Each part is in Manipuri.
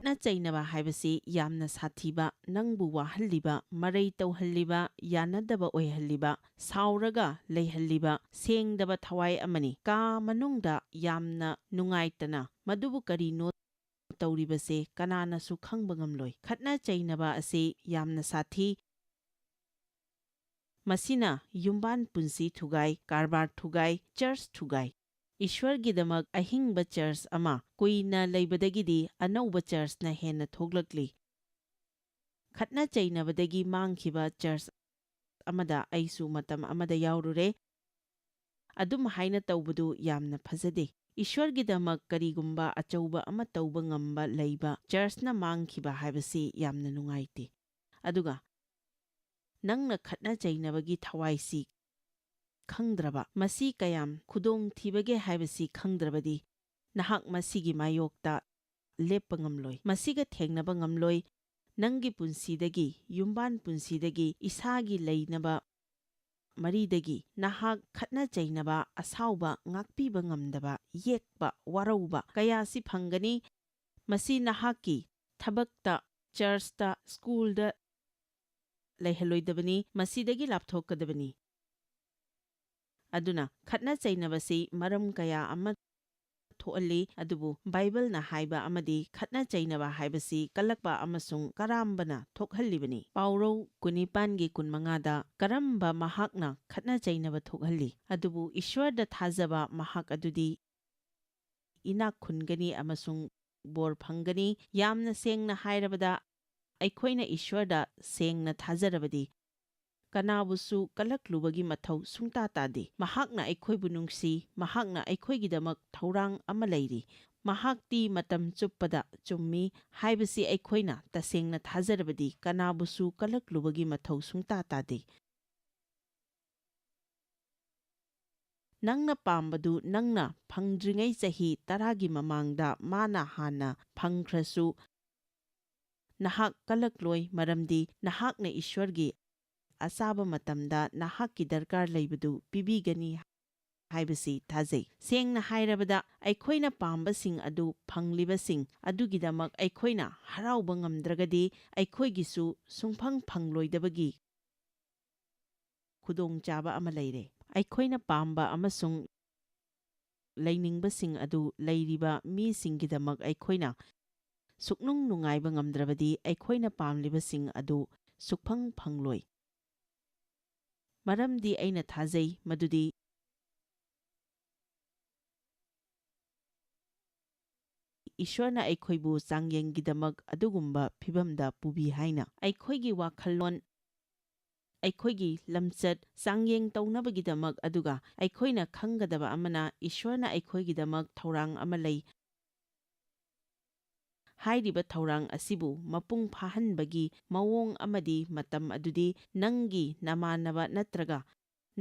ꯈꯠꯅ ꯆꯩꯅꯕ ꯍꯥꯏꯕꯁꯤ ꯌꯥꯝꯅ ꯁꯥꯊꯤꯕ, ꯅꯪꯕꯨ ꯋꯥꯍꯜꯂꯤꯕ, ꯃꯔꯩ ꯇꯧꯍꯜꯂꯤꯕ, ꯌꯥꯅꯗꯕ ꯑꯣꯏꯍꯜꯂꯤꯕ, ꯁꯥꯎꯔꯒ ꯂꯩꯍꯜꯂꯤꯕ, ꯁꯦꯡꯗꯕ ꯊꯋꯥꯏ ꯑꯃꯅꯤ꯫ ꯀꯥ ꯃꯅꯨꯡꯗ ꯌꯥꯝꯅ ꯅꯨꯡꯉꯥꯏꯇꯅ ꯃꯗꯨꯕꯨ ꯀꯔꯤꯅꯣ ꯇꯧꯔꯤꯕꯁꯦ ꯀꯅꯥꯅꯁꯨ ꯈꯪꯕ ꯉꯝꯂꯣꯏ꯫ ꯈꯠꯅ ꯆꯩꯅꯕ ꯑꯁꯤ ꯌꯥꯝꯅ ꯁꯥꯊꯤ, ꯃꯁꯤꯅ ꯌꯨꯝꯕꯥꯟ ꯄꯨꯟꯁꯤ ꯊꯨꯒꯥꯏ, ꯀꯔꯕꯥꯔ ꯊꯨꯒꯥꯏ, ꯆꯔꯆ ꯊꯨꯒꯥꯏ꯫ ꯏꯁ꯭ꯋꯔꯒꯤꯗꯃꯛ ꯑꯍꯤꯡꯕ ꯆꯔꯆ ꯑꯃ ꯀꯨꯏꯅ ꯂꯩꯕꯗꯒꯤꯗꯤ ꯑꯅꯧꯕ ꯆꯔꯆꯅ ꯍꯦꯟꯅ ꯊꯣꯛꯂꯛꯂꯤ꯫ ꯈꯠꯅ ꯆꯩꯅꯕꯗꯒꯤ ꯃꯥꯡꯈꯤꯕ ꯆꯔꯆ ꯑꯃꯗ ꯑꯩꯁꯨ ꯃꯇꯝ ꯑꯃꯗ ꯌꯥꯎꯔꯨꯔꯦ꯫ ꯑꯗꯨꯝ ꯍꯥꯏꯅ ꯇꯧꯕꯗꯨ ꯌꯥꯝꯅ ꯐꯖꯗꯦ꯫ ꯏꯁ꯭ꯋꯔꯒꯤꯗꯃꯛ ꯀꯔꯤꯒꯨꯝꯕ ꯑꯆꯧꯕ ꯑꯃ ꯇꯧꯕ ꯉꯝꯕ ꯂꯩꯕ ꯆꯔꯆꯅ ꯃꯥꯡꯈꯤꯕ ꯍꯥꯏꯕꯁꯤ ꯌꯥꯝꯅ ꯅꯨꯡꯉꯥꯏꯇꯦ꯫ ꯑꯗꯨꯒ ꯅꯪꯅ ꯈꯠꯅ ꯆꯩꯅꯕꯒꯤ ꯊꯋꯥꯏꯁꯤ ꯈꯪꯗ꯭ꯔꯕ, ꯃꯁꯤ ꯀꯌꯥꯝ ꯈꯨꯗꯣꯡꯊꯤꯕꯒꯦ ꯍꯥꯏꯕꯁꯤ ꯈꯪꯗ꯭ꯔꯕꯗꯤ ꯅꯍꯥꯛ ꯃꯁꯤꯒꯤ ꯃꯥꯌꯣꯛꯇ ꯂꯦꯞꯄ ꯉꯝꯂꯣꯏ, ꯃꯁꯤꯒ ꯊꯦꯡꯅꯕ ꯉꯝꯂꯣꯏ꯫ ꯅꯪꯒꯤ ꯄꯨꯟꯁꯤꯗꯒꯤ, ꯌꯨꯝꯕꯥꯟ ꯄꯨꯟꯁꯤꯗꯒꯤ, ꯏꯁꯥꯒꯤ ꯂꯩꯅꯕ ꯃꯔꯤꯗꯒꯤ ꯅꯍꯥꯛ ꯈꯠꯅ ꯆꯩꯅꯕ, ꯑꯁꯥꯎꯕ, ꯉꯥꯛꯄꯤꯕ ꯉꯝꯗꯕ, ꯌꯦꯛꯄ, ꯋꯥꯔꯧꯕ ꯀꯌꯥꯁꯤ ꯐꯪꯒꯅꯤ꯫ ꯃꯁꯤ ꯅꯍꯥꯛꯀꯤ ꯊꯕꯛꯇ, ꯆꯔꯆꯇ, ꯁ꯭ꯀꯨꯜꯗ ꯂꯩꯍꯜꯂꯣꯏꯗꯕꯅꯤ, ꯃꯁꯤꯗꯒꯤ ꯂꯥꯞꯊꯣꯛꯀꯗꯕꯅꯤ꯫ ꯑꯗꯨꯅ ꯈꯠꯅ ꯆꯩꯅꯕꯁꯤ ꯃꯔꯝ ꯀꯌꯥ ꯑꯃ ꯊꯣꯛꯍꯜꯂꯤ, ꯑꯗꯨꯕꯨ ꯕꯥꯏꯕꯜꯅ ꯍꯥꯏꯕ ꯑꯃꯗꯤ ꯈꯠꯅ ꯆꯩꯅꯕ ꯍꯥꯏꯕꯁꯤ ꯀꯜꯂꯛꯄ ꯑꯃꯁꯨꯡ ꯀꯔꯥꯝꯕꯅ ꯊꯣꯛꯍꯜꯂꯤꯕꯅꯤ꯫ ꯄꯥꯎꯔꯧ 19:15ꯗ ꯀꯔꯝꯕ ꯃꯍꯥꯛꯅ ꯈꯠꯅ ꯆꯩꯅꯕ ꯊꯣꯛꯍꯜꯂꯤ, ꯑꯗꯨꯕꯨ ꯏꯁ꯭ꯋꯔꯗ ꯊꯥꯖꯕ ꯃꯍꯥꯛ ꯑꯗꯨꯗꯤ ꯏꯅꯥꯛ ꯈꯨꯟꯒꯅꯤ ꯑꯃꯁꯨꯡ ꯕꯣꯔ ꯐꯪꯒꯅꯤ꯫ ꯌꯥꯝꯅ ꯁꯦꯡꯅ ꯍꯥꯏꯔꯕꯗ ꯑꯩꯈꯣꯏꯅ ꯏꯁ꯭ꯋꯔꯗ ꯁꯦꯡꯅ ꯊꯥꯖꯔꯕꯗꯤ ꯀꯅꯥꯕꯨꯁꯨ ꯀꯜꯂꯛꯂꯨꯕꯒꯤ ꯃꯊꯧ ꯁꯨꯡꯇꯥ ꯇꯥꯗꯦ꯫ ꯃꯍꯥꯛꯅ ꯑꯩꯈꯣꯏꯕꯨ ꯅꯨꯡꯁꯤ, ꯃꯍꯥꯛꯅ ꯑꯩꯈꯣꯏꯒꯤꯗꯃꯛ ꯊꯧꯔꯥꯡ ꯑꯃ ꯂꯩꯔꯤ, ꯃꯍꯥꯛꯇꯤ ꯃꯇꯝ ꯆꯨꯞꯄꯗ ꯆꯨꯝꯃꯤ ꯍꯥꯏꯕꯁꯤ ꯑꯩꯈꯣꯏꯅ ꯇꯁꯦꯡꯅ ꯊꯥꯖꯔꯕꯗꯤ ꯀꯅꯥꯕꯨꯁꯨ ꯀꯜꯂꯛꯂꯨꯕꯒꯤ ꯃꯊꯧ ꯁꯨꯡꯇꯥ ꯇꯥꯗꯦ꯫ ꯅꯪꯅ ꯄꯥꯝꯕꯗꯨ ꯅꯪꯅ ꯐꯪꯗ꯭ꯔꯤꯉꯩ ꯆꯍꯤ 10ꯒꯤ ꯃꯃꯥꯡꯗ ꯃꯥꯅ ꯍꯥꯟꯅ ꯐꯪꯈ꯭ꯔꯁꯨ ꯅꯍꯥꯛ ꯀꯜꯂꯛꯂꯣꯏ, ꯃꯔꯝꯗꯤ ꯅꯍꯥꯛꯅ ꯏꯁ꯭ꯋꯔꯒꯤ ꯑꯆꯥꯕ ꯃꯇꯝꯗ ꯅꯍꯥꯛꯀꯤ ꯗꯔꯀꯥꯔ ꯂꯩꯕꯗꯨ ꯄꯤꯕꯤꯒꯅꯤ ꯍꯥꯏꯕꯁꯤ ꯊꯥꯖꯩ꯫ ꯁꯦꯡꯅ ꯍꯥꯏꯔꯕꯗ ꯑꯩꯈꯣꯏꯅ ꯄꯥꯝꯕꯁꯤꯡ ꯑꯗꯨ ꯐꯪꯂꯤꯕꯁꯤꯡ ꯑꯗꯨꯒꯤꯗꯃꯛ ꯑꯩꯈꯣꯏꯅ ꯍꯔꯥꯎꯕ ꯉꯝꯗ꯭ꯔꯒꯗꯤ ꯑꯩꯈꯣꯏꯒꯤꯁꯨ ꯁꯨꯡꯐꯪ ꯐꯪꯂꯣꯏꯗꯕꯒꯤ ꯈꯨꯗꯣꯡꯆꯥꯕ ꯑꯃ ꯂꯩꯔꯦ꯫ ꯑꯩꯈꯣꯏꯅ ꯄꯥꯝꯕ ꯑꯃꯁꯨꯡ ꯂꯩꯅꯤꯡꯕꯁꯤꯡ ꯑꯗꯨ ꯂꯩꯔꯤꯕ ꯃꯤꯁꯤꯡꯒꯤꯗꯃꯛ ꯑꯩꯈꯣꯏꯅ ꯁꯨꯛꯅꯨꯡ ꯅꯨꯡꯉꯥꯏꯕ ꯉꯝꯗ꯭ꯔꯕꯗꯤ ꯑꯩꯈꯣꯏꯅ ꯄꯥꯝꯂꯤꯕꯁꯤꯡ ꯑꯗꯨ ꯁꯨꯛꯐꯪ ꯐꯪꯂꯣꯏ꯫ ꯃꯔꯝꯗꯤ ꯑꯩꯅ ꯊꯥꯖꯩ ꯃꯗꯨꯗꯤ ꯏꯁ꯭ꯋꯔꯅ ꯑꯩꯈꯣꯏꯕꯨ ꯆꯥꯡꯌꯦꯡꯒꯤꯗꯃꯛ ꯑꯗꯨꯒꯨꯝꯕ ꯐꯤꯚꯝꯗ ꯄꯨꯕꯤ ꯍꯥꯏꯅ꯫ ꯑꯩꯈꯣꯏꯒꯤ ꯋꯥꯈꯜꯂꯣꯟ, ꯑꯩꯈꯣꯏꯒꯤ ꯂꯝꯆꯠ ꯆꯥꯡꯌꯦꯡ ꯇꯧꯅꯕꯒꯤꯗꯃꯛ, ꯑꯗꯨꯒ ꯑꯩꯈꯣꯏꯅ ꯈꯪꯒꯗꯕ ꯑꯃꯅ ꯏꯁ꯭ꯋꯔꯅ ꯑꯩꯈꯣꯏꯒꯤꯗꯃꯛ ꯊꯧꯔꯥꯡ ꯑꯃ ꯂꯩ꯫ ꯍꯥꯏꯔꯤꯕ ꯊꯧꯔꯥꯡ ꯑꯁꯤꯕꯨ ꯃꯄꯨꯡ ꯐꯥꯍꯟꯕꯒꯤ ꯃꯑꯣꯡ ꯑꯃꯗꯤ ꯃꯇꯝ ꯑꯗꯨꯗꯤ ꯅꯪꯒꯤ ꯅꯃꯥꯟꯅꯕ ꯅꯠꯇ꯭ꯔꯒ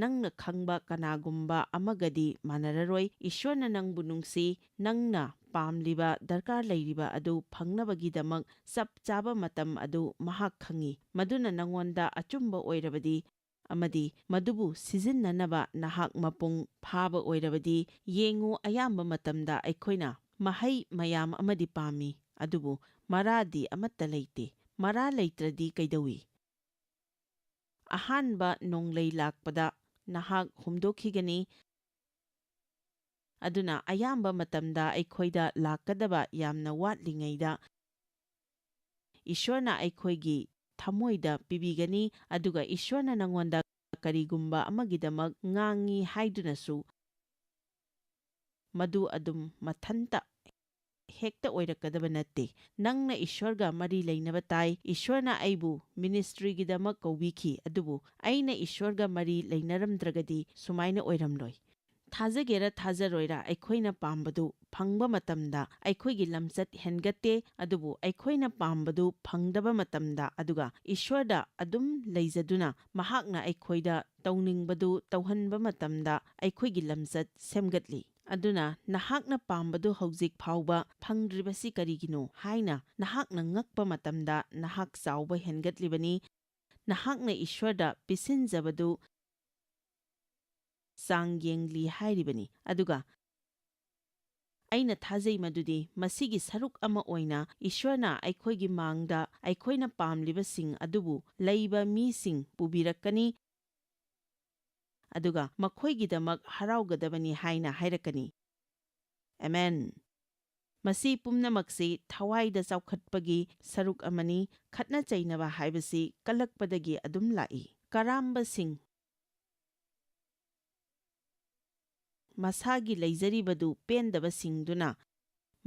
ꯅꯪꯅ ꯈꯪꯕ ꯀꯅꯥꯒꯨꯝꯕ ꯑꯃꯒꯗꯤ ꯃꯥꯟꯅꯔꯔꯣꯏ꯫ ꯏꯁ꯭ꯋꯔꯅ ꯅꯪꯕꯨ ꯅꯨꯡꯁꯤ, ꯅꯪꯅ ꯄꯥꯝꯂꯤꯕ, ꯗꯔꯀꯥꯔ ꯂꯩꯔꯤꯕ ꯑꯗꯨ ꯐꯪꯅꯕꯒꯤꯗꯃꯛ ꯆꯞ ꯆꯥꯕ ꯃꯇꯝ ꯑꯗꯨ ꯃꯍꯥꯛ ꯈꯪꯏ꯫ ꯃꯗꯨꯅ ꯅꯪꯉꯣꯟꯗ ꯑꯆꯨꯝꯕ ꯑꯣꯏꯔꯕꯗꯤ ꯑꯃꯗꯤ ꯃꯗꯨꯕꯨ ꯁꯤꯖꯤꯟꯅꯅꯕ ꯅꯍꯥꯛ ꯃꯄꯨꯡ ꯐꯥꯕ ꯑꯣꯏꯔꯕꯗꯤ, ꯌꯦꯡꯉꯨ, ꯑꯌꯥꯝꯕ ꯃꯇꯝꯗ ꯑꯩꯈꯣꯏꯅ ꯃꯍꯩ ꯃꯌꯥꯝ ꯑꯃꯗꯤ ꯄꯥꯝꯃꯤ, ꯑꯗꯨꯕꯨ ꯃꯔꯥꯗꯤ ꯑꯃꯠꯇ ꯂꯩꯇꯦ꯫ ꯃꯔꯥ ꯂꯩꯇ꯭ꯔꯗꯤ ꯀꯩꯗꯧꯏ? ꯑꯍꯥꯟꯕ ꯅꯣꯡꯂꯩ ꯂꯥꯛꯄꯗ ꯅꯍꯥꯛ ꯍꯨꯝꯗꯣꯛꯈꯤꯒꯅꯤ꯫ ꯑꯗꯨꯅ ꯑꯌꯥꯝꯕ ꯃꯇꯝꯗ ꯑꯩꯈꯣꯏꯗ ꯂꯥꯛꯀꯗꯕ ꯌꯥꯝꯅ ꯋꯥꯠꯂꯤꯉꯩꯗ ꯏꯁ꯭ꯋꯔꯅ ꯑꯩꯈꯣꯏꯒꯤ ꯊꯃꯣꯏꯗ ꯄꯤꯕꯤꯒꯅꯤ, ꯑꯗꯨꯒ ꯏꯁ꯭ꯋꯔꯅ ꯅꯪꯉꯣꯟꯗ ꯀꯔꯤꯒꯨꯝꯕ ꯑꯃꯒꯤꯗꯃꯛ ꯉꯥꯡꯉꯤ ꯍꯥꯏꯗꯨꯅꯁꯨ ꯃꯗꯨ ꯑꯗꯨꯝ ꯃꯊꯟꯇ ꯍꯦꯛꯇ ꯑꯣꯏꯔꯛꯀꯗꯕ ꯅꯠꯇꯦ꯫ ꯅꯪꯅ ꯏꯁ꯭ꯋꯔꯒ ꯃꯔꯤ ꯂꯩꯅꯕ ꯇꯥꯏ꯫ ꯏꯁ꯭ꯋꯔꯅ ꯑꯩꯕꯨ ꯃꯤꯅꯤꯁꯇ꯭ꯔꯤꯒꯤꯗꯃꯛ ꯀꯧꯕꯤꯈꯤ, ꯑꯗꯨꯕꯨ ꯑꯩꯅ ꯏꯁ꯭ꯋꯔꯒ ꯃꯔꯤ ꯂꯩꯅꯔꯝꯗ꯭ꯔꯒꯗꯤ ꯁꯨꯃꯥꯏꯅ ꯑꯣꯏꯔꯝꯂꯣꯏ꯫ ꯊꯥꯖꯒꯦꯔꯥ ꯊꯥꯖꯔꯣꯏꯔꯥ, ꯑꯩꯈꯣꯏꯅ ꯄꯥꯝꯕꯗꯨ ꯐꯪꯕ ꯃꯇꯝꯗ ꯑꯩꯈꯣꯏꯒꯤ ꯂꯝꯆꯠ ꯍꯦꯟꯒꯠꯇꯦ, ꯑꯗꯨꯕꯨ ꯑꯩꯈꯣꯏꯅ ꯄꯥꯝꯕꯗꯨ ꯐꯪꯗꯕ ꯃꯇꯝꯗ, ꯑꯗꯨꯒ ꯏꯁ꯭ꯋꯔꯗ ꯑꯗꯨꯝ ꯂꯩꯖꯗꯨꯅ ꯃꯍꯥꯛꯅ ꯑꯩꯈꯣꯏꯗ ꯇꯧꯅꯤꯡꯕꯗꯨ ꯇꯧꯍꯟꯕ ꯃꯇꯝꯗ ꯑꯩꯈꯣꯏꯒꯤ ꯂꯝꯆꯠ ꯁꯦꯝꯒꯠꯂꯤ꯫ ꯑꯗꯨꯅ ꯅꯍꯥꯛꯅ ꯄꯥꯝꯕꯗꯨ ꯍꯧꯖꯤꯛ ꯐꯥꯎꯕ ꯐꯪꯗ꯭ꯔꯤꯕꯁꯤ ꯀꯔꯤꯒꯤꯅꯣ ꯍꯥꯏꯅ ꯅꯍꯥꯛꯅ ꯉꯛꯄ ꯃꯇꯝꯗ ꯅꯍꯥꯛ ꯆꯥꯎꯕ ꯍꯦꯟꯒꯠꯂꯤꯕꯅꯤ꯫ ꯅꯍꯥꯛꯅ ꯏꯁ꯭ꯋꯔꯗ ꯄꯤꯁꯤꯟꯖꯕꯗꯨ ꯆꯥꯡ ꯌꯦꯡꯂꯤ ꯍꯥꯏꯔꯤꯕꯅꯤ, ꯑꯗꯨꯒ ꯑꯩꯅ ꯊꯥꯖꯩ ꯃꯗꯨꯗꯤ ꯃꯁꯤꯒꯤ ꯁꯔꯨꯛ ꯑꯃ ꯑꯣꯏꯅ ꯏꯁ꯭ꯋꯔꯅ ꯑꯩꯈꯣꯏꯒꯤ ꯃꯥꯡꯗ ꯑꯩꯈꯣꯏꯅ ꯄꯥꯝꯂꯤꯕꯁꯤꯡ ꯑꯗꯨꯕꯨ ꯂꯩꯕ ꯃꯤꯁꯤꯡ ꯄꯨꯕꯤꯔꯛꯀꯅꯤ ꯑꯗꯨꯒ ꯃꯈꯣꯏꯒꯤꯗꯃꯛ ꯍꯔꯥꯎꯒꯗꯕꯅꯤ ꯍꯥꯏꯅ ꯍꯥꯏꯔꯛꯀꯅꯤ꯫ ꯑꯃꯦꯟ꯫ ꯃꯁꯤ ꯄꯨꯝꯅꯃꯛꯁꯤ ꯊꯋꯥꯏꯗ ꯆꯥꯎꯈꯠꯄꯒꯤ ꯁꯔꯨꯛ ꯑꯃꯅꯤ꯫ ꯈꯠꯅ ꯆꯩꯅꯕ ꯍꯥꯏꯕꯁꯤ ꯀꯜꯂꯛꯄꯗꯒꯤ ꯑꯗꯨꯝ ꯂꯥꯛꯏ꯫ ꯀꯔꯥꯝꯕꯁꯤꯡ ꯃꯁꯥꯒꯤ ꯂꯩꯖꯔꯤꯕꯗꯨ ꯄꯦꯟꯗꯕꯁꯤꯡꯗꯨꯅ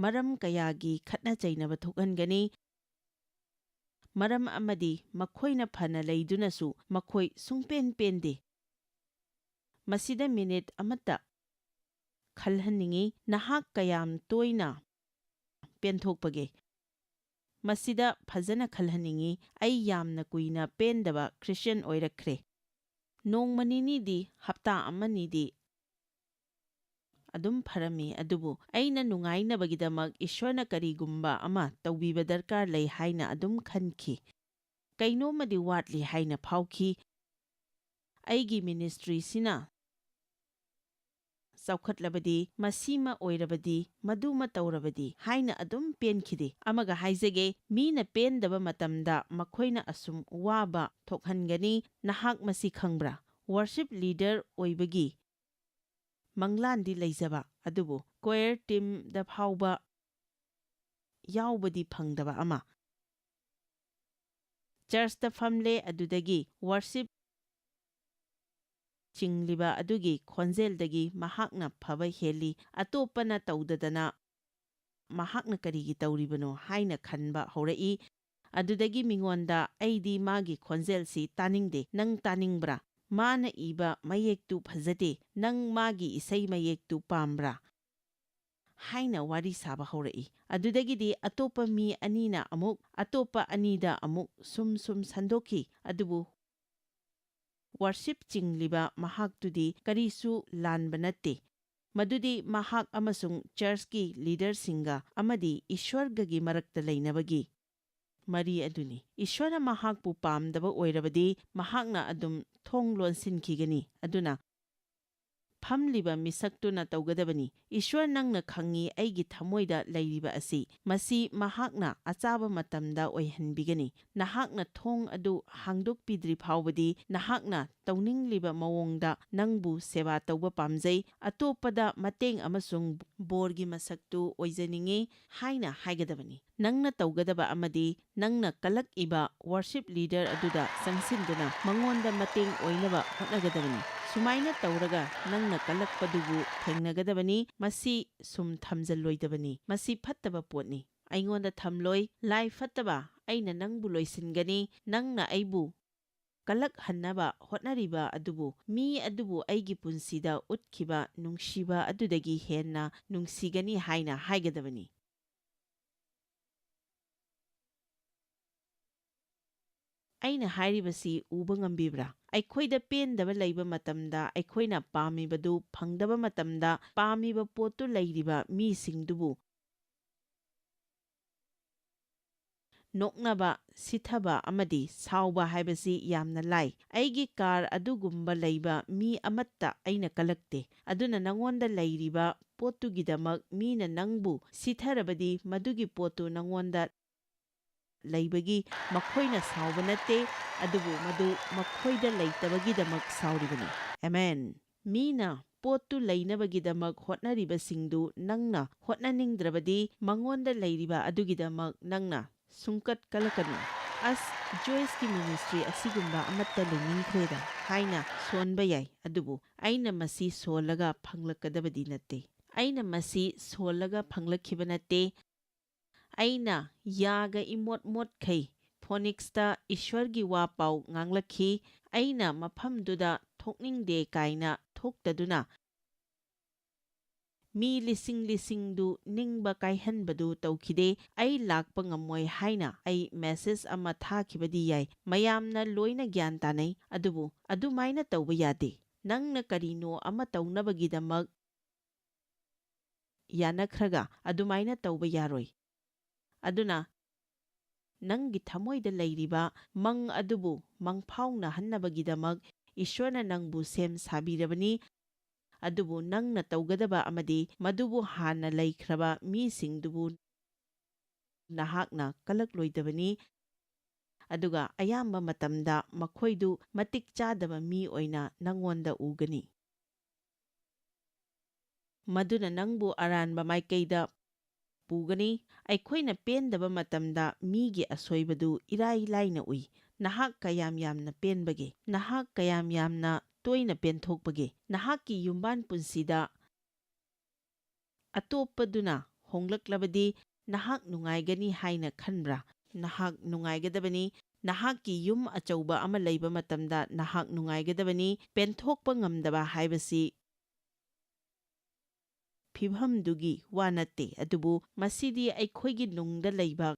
ꯃꯔꯝ ꯀꯌꯥꯒꯤ ꯈꯠꯅ ꯆꯩꯅꯕ ꯊꯣꯛꯍꯟꯒꯅꯤ꯫ ꯃꯔꯝ ꯑꯃꯗꯤ ꯃꯈꯣꯏꯅ ꯐꯅ ꯂꯩꯗꯨꯅꯁꯨ ꯃꯈꯣꯏ ꯁꯨꯡꯄꯦꯟ ꯄꯦꯟꯗꯦ꯫ ꯃꯁꯤꯗ ꯃꯤꯅꯤꯠ ꯑꯃꯠꯇ ꯈꯜꯍꯟꯅꯤꯡꯉꯤ, ꯅꯍꯥꯛ ꯀꯌꯥꯝ ꯇꯣꯏꯅ ꯄꯦꯟꯊꯣꯛꯄꯒꯦ? ꯃꯁꯤꯗ ꯐꯖꯅ ꯈꯜꯍꯟꯅꯤꯡꯉꯤ꯫ ꯑꯩ ꯌꯥꯝꯅ ꯀꯨꯏꯅ ꯄꯦꯟꯗꯕ ꯈ꯭ꯔꯤꯁꯇ꯭ꯌꯟ ꯑꯣꯏꯔꯛꯈ꯭ꯔꯦ꯫ ꯅꯣꯡꯃ ꯅꯤꯅꯤꯗꯤ, ꯍꯞꯇꯥ ꯑꯃꯅꯤꯗꯤ ꯑꯗꯨꯝ ꯐꯔꯝꯃꯤ, ꯑꯗꯨꯕꯨ ꯑꯩꯅ ꯅꯨꯡꯉꯥꯏꯅꯕꯒꯤꯗꯃꯛ ꯏꯁ꯭ꯋꯔꯅ ꯀꯔꯤꯒꯨꯝꯕ ꯑꯃ ꯇꯧꯕꯤꯕ ꯗꯔꯀꯥꯔ ꯂꯩ ꯍꯥꯏꯅ ꯑꯗꯨꯝ ꯈꯟꯈꯤ꯫ ꯀꯩꯅꯣꯝꯃꯗꯤ ꯋꯥꯠꯂꯤ ꯍꯥꯏꯅ ꯐꯥꯎꯈꯤ꯫ ꯑꯩꯒꯤ ꯃꯤꯅꯤꯁꯇ꯭ꯔꯤꯁꯤꯅ ꯆꯥꯎꯈꯠꯂꯕꯗꯤ, ꯃꯁꯤꯃ ꯑꯣꯏꯔꯕꯗꯤ, ꯃꯗꯨꯃ ꯇꯧꯔꯕꯗꯤ ꯍꯥꯏꯅ ꯑꯗꯨꯝ ꯄꯦꯟꯈꯤꯗꯦ꯫ ꯑꯃꯒ ꯍꯥꯏꯖꯒꯦ, ꯃꯤꯅ ꯄꯦꯟꯗꯕ ꯃꯇꯝꯗ ꯃꯈꯣꯏꯅ ꯑꯁꯨꯝ ꯋꯥꯕ ꯊꯣꯛꯍꯟꯒꯅꯤ꯫ ꯅꯍꯥꯛ ꯃꯁꯤ ꯈꯪꯕ꯭ꯔꯥ? ꯋꯥꯔꯁꯤꯞ ꯂꯤꯗꯔ ꯑꯣꯏꯕꯒꯤ ꯃꯪꯂꯥꯟꯗꯤ ꯂꯩꯖꯕ, ꯑꯗꯨꯕꯨ ꯀꯣꯌꯔ ꯇꯤꯝꯗ ꯐꯥꯎꯕ ꯌꯥꯎꯕꯗꯤ ꯐꯪꯗꯕ ꯑꯃ꯫ ꯆꯔꯆꯇ ꯐꯝꯂꯦ, ꯑꯗꯨꯗꯒꯤ ꯋꯥꯔꯁꯤꯞ ꯆꯤꯡꯂꯤꯕ ꯑꯗꯨꯒꯤ ꯈꯣꯟꯖꯦꯜꯗꯒꯤ ꯃꯍꯥꯛꯅ ꯐꯕ ꯍꯦꯜꯂꯤ꯫ ꯑꯇꯣꯞꯄꯅ ꯇꯧꯗꯗꯅ ꯃꯍꯥꯛꯅ ꯀꯔꯤꯒꯤ ꯇꯧꯔꯤꯕꯅꯣ ꯍꯥꯏꯅ ꯈꯟꯕ ꯍꯧꯔꯛꯏ꯫ ꯑꯗꯨꯗꯒꯤ ꯃꯤꯉꯣꯟꯗ ꯑꯩꯗꯤ ꯃꯥꯒꯤ ꯈꯣꯟꯖꯦꯜꯁꯤ ꯇꯥꯅꯤꯡꯗꯦ, ꯅꯪ ꯇꯥꯅꯤꯡꯕ꯭ꯔꯥ? ꯃꯥꯅ ꯏꯕ ꯃꯌꯦꯛꯇꯨ ꯐꯖꯗꯦ, ꯅꯪ ꯃꯥꯒꯤ ꯏꯁꯩ ꯃꯌꯦꯛꯇꯨ ꯄꯥꯝꯕ꯭ꯔꯥ? ꯍꯥꯏꯅ ꯋꯥꯔꯤ ꯁꯥꯕ ꯍꯧꯔꯛꯏ꯫ ꯑꯗꯨꯗꯒꯤꯗꯤ ꯑꯇꯣꯞꯄ ꯃꯤ ꯑꯅꯤꯅ ꯑꯃꯨꯛ ꯑꯇꯣꯞꯄ ꯑꯅꯤꯗ ꯑꯃꯨꯛ ꯁꯨꯝ ꯁꯟꯗꯣꯛꯈꯤ꯫ ꯑꯗꯨꯕꯨ ꯋꯥꯔꯁꯤꯞ ꯆꯤꯡꯂꯤꯕ ꯃꯍꯥꯛꯇꯨꯗꯤ ꯀꯔꯤꯁꯨ ꯂꯥꯟꯕ ꯅꯠꯇꯦ꯫ ꯃꯗꯨꯗꯤ ꯃꯍꯥꯛ ꯑꯃꯁꯨꯡ ꯆꯔꯆꯀꯤ ꯂꯤꯗꯔꯁꯤꯡꯒ ꯑꯃꯗꯤ ꯏꯁ꯭ꯋꯔꯒꯒꯤ ꯃꯔꯛꯇ ꯂꯩꯅꯕꯒꯤ ꯃꯔꯤ ꯑꯗꯨꯅꯤ꯫ ꯏꯁ꯭ꯋꯔꯅ ꯃꯍꯥꯛꯄꯨ ꯄꯥꯝꯗꯕ ꯑꯣꯏꯔꯕꯗꯤ ꯃꯍꯥꯛꯅ ꯑꯗꯨꯝ ꯊꯣꯡ ꯂꯣꯟꯁꯤꯟꯈꯤꯒꯅꯤ꯫ ꯑꯗꯨꯅ ꯐꯝꯂꯤꯕ ꯃꯤꯁꯛꯇꯨꯅ ꯇꯧꯒꯗꯕꯅꯤ꯫ ꯏꯁ꯭ꯋꯔ, ꯅꯪꯅ ꯈꯪꯉꯤ ꯑꯩꯒꯤ ꯊꯃꯣꯏꯗ ꯂꯩꯔꯤꯕ ꯑꯁꯤ, ꯃꯁꯤ ꯃꯍꯥꯛꯅ ꯑꯆꯥꯕ ꯃꯇꯝꯗ ꯑꯣꯏꯍꯟꯕꯤꯒꯅꯤ꯫ ꯅꯍꯥꯛꯅ ꯊꯣꯡ ꯑꯗꯨ ꯍꯥꯡꯗꯣꯛꯄꯤꯗ꯭ꯔꯤ ꯐꯥꯎꯕꯗꯤ ꯅꯍꯥꯛꯅ ꯇꯧꯅꯤꯡꯂꯤꯕ ꯃꯑꯣꯡꯗ ꯅꯪꯕꯨ ꯁꯦꯕꯥ ꯇꯧꯕ ꯄꯥꯝꯖꯩ, ꯑꯇꯣꯞꯄꯗ ꯃꯇꯦꯡ ꯑꯃꯁꯨꯡ ꯕꯣꯔꯒꯤ ꯃꯁꯛꯇꯨ ꯑꯣꯏꯖꯅꯤꯡꯉꯤ ꯍꯥꯏꯅ ꯍꯥꯏꯒꯗꯕꯅꯤ꯫ ꯅꯪꯅ ꯇꯧꯒꯗꯕ ꯑꯃꯗꯤ ꯅꯪꯅ ꯀꯜꯂꯛꯏꯕ ꯋꯥꯔꯁꯤꯞ ꯂꯤꯗꯔ ꯑꯗꯨꯗ ꯆꯪꯁꯤꯟꯗꯨꯅ ꯃꯉꯣꯟꯗ ꯃꯇꯦꯡ ꯑꯣꯏꯅꯕ ꯍꯣꯠꯅꯒꯗꯕꯅꯤ꯫ ꯁꯨꯃꯥꯏꯅ ꯇꯧꯔꯒ ꯅꯪꯅ ꯀꯜꯂꯛꯄꯗꯨꯕꯨ ꯊꯦꯡꯅꯒꯗꯕꯅꯤ꯫ ꯃꯁꯤ ꯁꯨꯝ ꯊꯝꯖꯜꯂꯣꯏꯗꯕꯅꯤ꯫ ꯃꯁꯤ ꯐꯠꯇꯕ ꯄꯣꯠꯅꯤ, ꯑꯩꯉꯣꯟꯗ ꯊꯝꯂꯣꯏ꯫ ꯂꯥꯏ ꯐꯠꯇꯕ, ꯑꯩꯅ ꯅꯪꯕꯨ ꯂꯣꯏꯁꯤꯟꯒꯅꯤ꯫ ꯅꯪꯅ ꯑꯩꯕꯨ ꯀꯜꯂꯛꯍꯟꯅꯕ ꯍꯣꯠꯅꯔꯤꯕ ꯑꯗꯨꯕꯨ ꯃꯤ ꯑꯗꯨꯕꯨ ꯑꯩꯒꯤ ꯄꯨꯟꯁꯤꯗ ꯎꯠꯈꯤꯕ ꯅꯨꯡꯁꯤꯕ ꯑꯗꯨꯗꯒꯤ ꯍꯦꯟꯅ ꯅꯨꯡꯁꯤꯒꯅꯤ ꯍꯥꯏꯅ ꯍꯥꯏꯒꯗꯕꯅꯤ꯫ ꯑꯩꯅ ꯍꯥꯏꯔꯤꯕꯁꯤ ꯎꯕ ꯉꯝꯕꯤꯕ꯭ꯔꯥ? ꯑꯩꯈꯣꯏꯗ ꯄꯦꯟꯗꯕ ꯂꯩꯕ ꯃꯇꯝꯗ, ꯑꯩꯈꯣꯏꯅ ꯄꯥꯝꯃꯤꯕꯗꯨ ꯐꯪꯗꯕ ꯃꯇꯝꯗ, ꯄꯥꯝꯃꯤꯕ ꯄꯣꯠꯇꯨ ꯂꯩꯔꯤꯕ ꯃꯤꯁꯤꯡꯗꯨꯕꯨ ꯅꯣꯛꯅꯕ, ꯁꯤꯊꯕ ꯑꯃꯗꯤ ꯁꯥꯎꯕ ꯍꯥꯏꯕꯁꯤ ꯌꯥꯝꯅ ꯂꯥꯏ꯫ ꯑꯩꯒꯤ ꯀꯥꯔ ꯑꯗꯨꯒꯨꯝꯕ ꯂꯩꯕ ꯃꯤ ꯑꯃꯠꯇ ꯑꯩꯅ ꯀꯜꯂꯛꯇꯦ꯫ ꯑꯗꯨꯅ ꯅꯉꯣꯟꯗ ꯂꯩꯔꯤꯕ ꯄꯣꯠꯇꯨꯒꯤꯗꯃꯛ ꯃꯤꯅ ꯅꯪꯕꯨ ꯁꯤꯊꯔꯕꯗꯤ ꯃꯗꯨꯒꯤ ꯄꯣꯠꯇꯨ ꯅꯉꯣꯟꯗ ꯂꯩꯕꯒꯤ ꯃꯈꯣꯏꯅ ꯁꯥꯎꯕ ꯅꯠꯇꯦ, ꯑꯗꯨꯕꯨ ꯃꯗꯨ ꯃꯈꯣꯏꯗ ꯂꯩꯇꯕꯒꯤꯗꯃꯛ ꯁꯥꯎꯔꯤꯕꯅꯤ꯫ ꯑꯃꯦꯟ꯫ ꯃꯤꯅ ꯄꯣꯠꯇꯨ ꯂꯩꯅꯕꯒꯤꯗꯃꯛ ꯍꯣꯠꯅꯔꯤꯕꯁꯤꯡꯗꯨ ꯅꯪꯅ ꯍꯣꯠꯅꯅꯤꯡꯗ꯭ꯔꯕꯗꯤ ꯃꯉꯣꯟꯗ ꯂꯩꯔꯤꯕ ꯑꯗꯨꯒꯤꯗꯃꯛ ꯅꯪꯅ ꯁꯨꯡꯀꯠ ꯀꯜꯂꯛꯀꯅꯨ꯫ ꯑꯁ, ꯖꯣꯏꯁꯀꯤ ꯃꯤꯅꯤꯁꯇ꯭ꯔꯤ ꯑꯁꯤꯒꯨꯝꯕ ꯑꯃꯠꯇ ꯂꯩꯅꯤꯡꯈ꯭ꯔꯦꯗ ꯍꯥꯏꯅ ꯁꯣꯟꯕ ꯌꯥꯏ, ꯑꯗꯨꯕꯨ ꯑꯩꯅ ꯃꯁꯤ ꯁꯣꯜꯂꯒ ꯐꯪꯂꯛꯀꯗꯕꯗꯤ ꯅꯠꯇꯦ꯫ ꯑꯩꯅ ꯃꯁꯤ ꯁꯣꯜꯂꯒ ꯐꯪꯂꯛꯈꯤꯕ ꯅꯠꯇꯦ꯫ ꯑꯩꯅ ꯌꯥꯒ ꯏꯃꯣꯠ ꯃꯣꯠꯈꯩ ꯐꯣꯅꯤꯛꯁꯇ ꯏꯁ꯭ꯋꯔꯒꯤ ꯋꯥ ꯄꯥꯎ ꯉꯥꯡꯂꯛꯈꯤ꯫ ꯑꯩꯅ ꯃꯐꯝꯗꯨꯗ ꯊꯣꯛꯅꯤꯡꯗꯦ ꯀꯥꯏꯅ ꯊꯣꯛꯇꯗꯨꯅ ꯃꯤ ꯂꯤꯁꯤꯡꯗꯨ ꯅꯤꯡꯕ ꯀꯥꯏꯍꯟꯕꯗꯨ ꯇꯧꯈꯤꯗꯦ꯫ ꯑꯩ ꯂꯥꯛꯄ ꯉꯝꯃꯣꯏ ꯍꯥꯏꯅ ꯑꯩ ꯃꯦꯁꯦꯖ ꯑꯃ ꯊꯥꯈꯤꯕꯗꯤ ꯌꯥꯏ, ꯃꯌꯥꯝꯅ ꯂꯣꯏꯅ ꯒ꯭ꯌꯥꯟ ꯇꯥꯅꯩ, ꯑꯗꯨꯕꯨ ꯑꯗꯨꯃꯥꯏꯅ ꯇꯧꯕ ꯌꯥꯗꯦ꯫ ꯅꯪꯅ ꯀꯔꯤꯅꯣ ꯑꯃ ꯇꯧꯅꯕꯒꯤꯗꯃꯛ ꯌꯥꯅꯈ꯭ꯔꯒ ꯑꯗꯨꯃꯥꯏꯅ ꯇꯧꯕ ꯌꯥꯔꯣꯏ꯫ ꯑꯗꯨꯅ ꯅꯪꯒꯤ ꯊꯃꯣꯏꯗ ꯂꯩꯔꯤꯕ ꯃꯪ ꯑꯗꯨꯕꯨ ꯃꯪꯐꯥꯎꯅꯍꯟꯅꯕꯒꯤꯗꯃꯛ ꯏꯁ꯭ꯋꯔꯅ ꯅꯪꯕꯨ ꯁꯦꯝ ꯁꯥꯕꯤꯔꯕꯅꯤ꯫ ꯑꯗꯨꯕꯨ ꯅꯪꯅ ꯇꯧꯒꯗꯕ ꯑꯃꯗꯤ ꯃꯗꯨꯕꯨ ꯍꯥꯟꯅ ꯂꯩꯈ꯭ꯔꯕ ꯃꯤꯁꯤꯡꯗꯨꯕꯨ ꯅꯍꯥꯛꯅ ꯀꯜꯂꯛꯂꯣꯏꯗꯕꯅꯤ, ꯑꯗꯨꯒ ꯑꯌꯥꯝꯕ ꯃꯇꯝꯗ ꯃꯈꯣꯏꯗꯨ ꯃꯇꯤꯛ ꯆꯥꯗꯕ ꯃꯤ ꯑꯣꯏꯅ ꯅꯪꯉꯣꯟꯗ ꯎꯒꯅꯤ, ꯃꯗꯨꯅ ꯅꯪꯕꯨ ꯑꯔꯥꯟꯕ ꯃꯥꯏꯀꯩꯗ ꯄꯨꯒꯅꯤ꯫ ꯑꯩꯈꯣꯏꯅ ꯄꯦꯟꯗꯕ ꯃꯇꯝꯗ ꯃꯤꯒꯤ ꯑꯁꯣꯏꯕꯗꯨ ꯏꯔꯥꯏ ꯂꯥꯏꯅ ꯎꯏ꯫ ꯅꯍꯥꯛ ꯀꯌꯥꯝ ꯌꯥꯝꯅ ꯄꯦꯟꯕꯒꯦ? ꯅꯍꯥꯛ ꯀꯌꯥꯝ ꯌꯥꯝꯅ ꯇꯣꯏꯅ ꯄꯦꯟꯊꯣꯛꯄꯒꯦ? ꯅꯍꯥꯛꯀꯤ ꯌꯨꯝꯕꯥꯟ ꯄꯨꯟꯁꯤꯗ ꯑꯇꯣꯞꯄꯗꯨꯅ ꯍꯣꯡꯂꯛꯂꯕꯗꯤ ꯅꯍꯥꯛ ꯅꯨꯡꯉꯥꯏꯒꯅꯤ ꯍꯥꯏꯅ ꯈꯟꯕ꯭ꯔꯥ? ꯅꯍꯥꯛ ꯅꯨꯡꯉꯥꯏꯒꯗꯕꯅꯤ꯫ ꯅꯍꯥꯛꯀꯤ ꯌꯨꯝ ꯑꯆꯧꯕ ꯑꯃ ꯂꯩꯕ ꯃꯇꯝꯗ ꯅꯍꯥꯛ ꯅꯨꯡꯉꯥꯏꯒꯗꯕꯅꯤ꯫ ꯄꯦꯟꯊꯣꯛꯄ ꯉꯝꯗꯕ ꯍꯥꯏꯕꯁꯤ ꯐꯤꯚꯝꯗꯨꯒꯤ ꯋꯥ ꯅꯠꯇꯦ, ꯑꯗꯨꯕꯨ ꯃꯁꯤꯗꯤ ꯑꯩꯈꯣꯏꯒꯤ ꯅꯨꯡꯗ ꯂꯩꯕ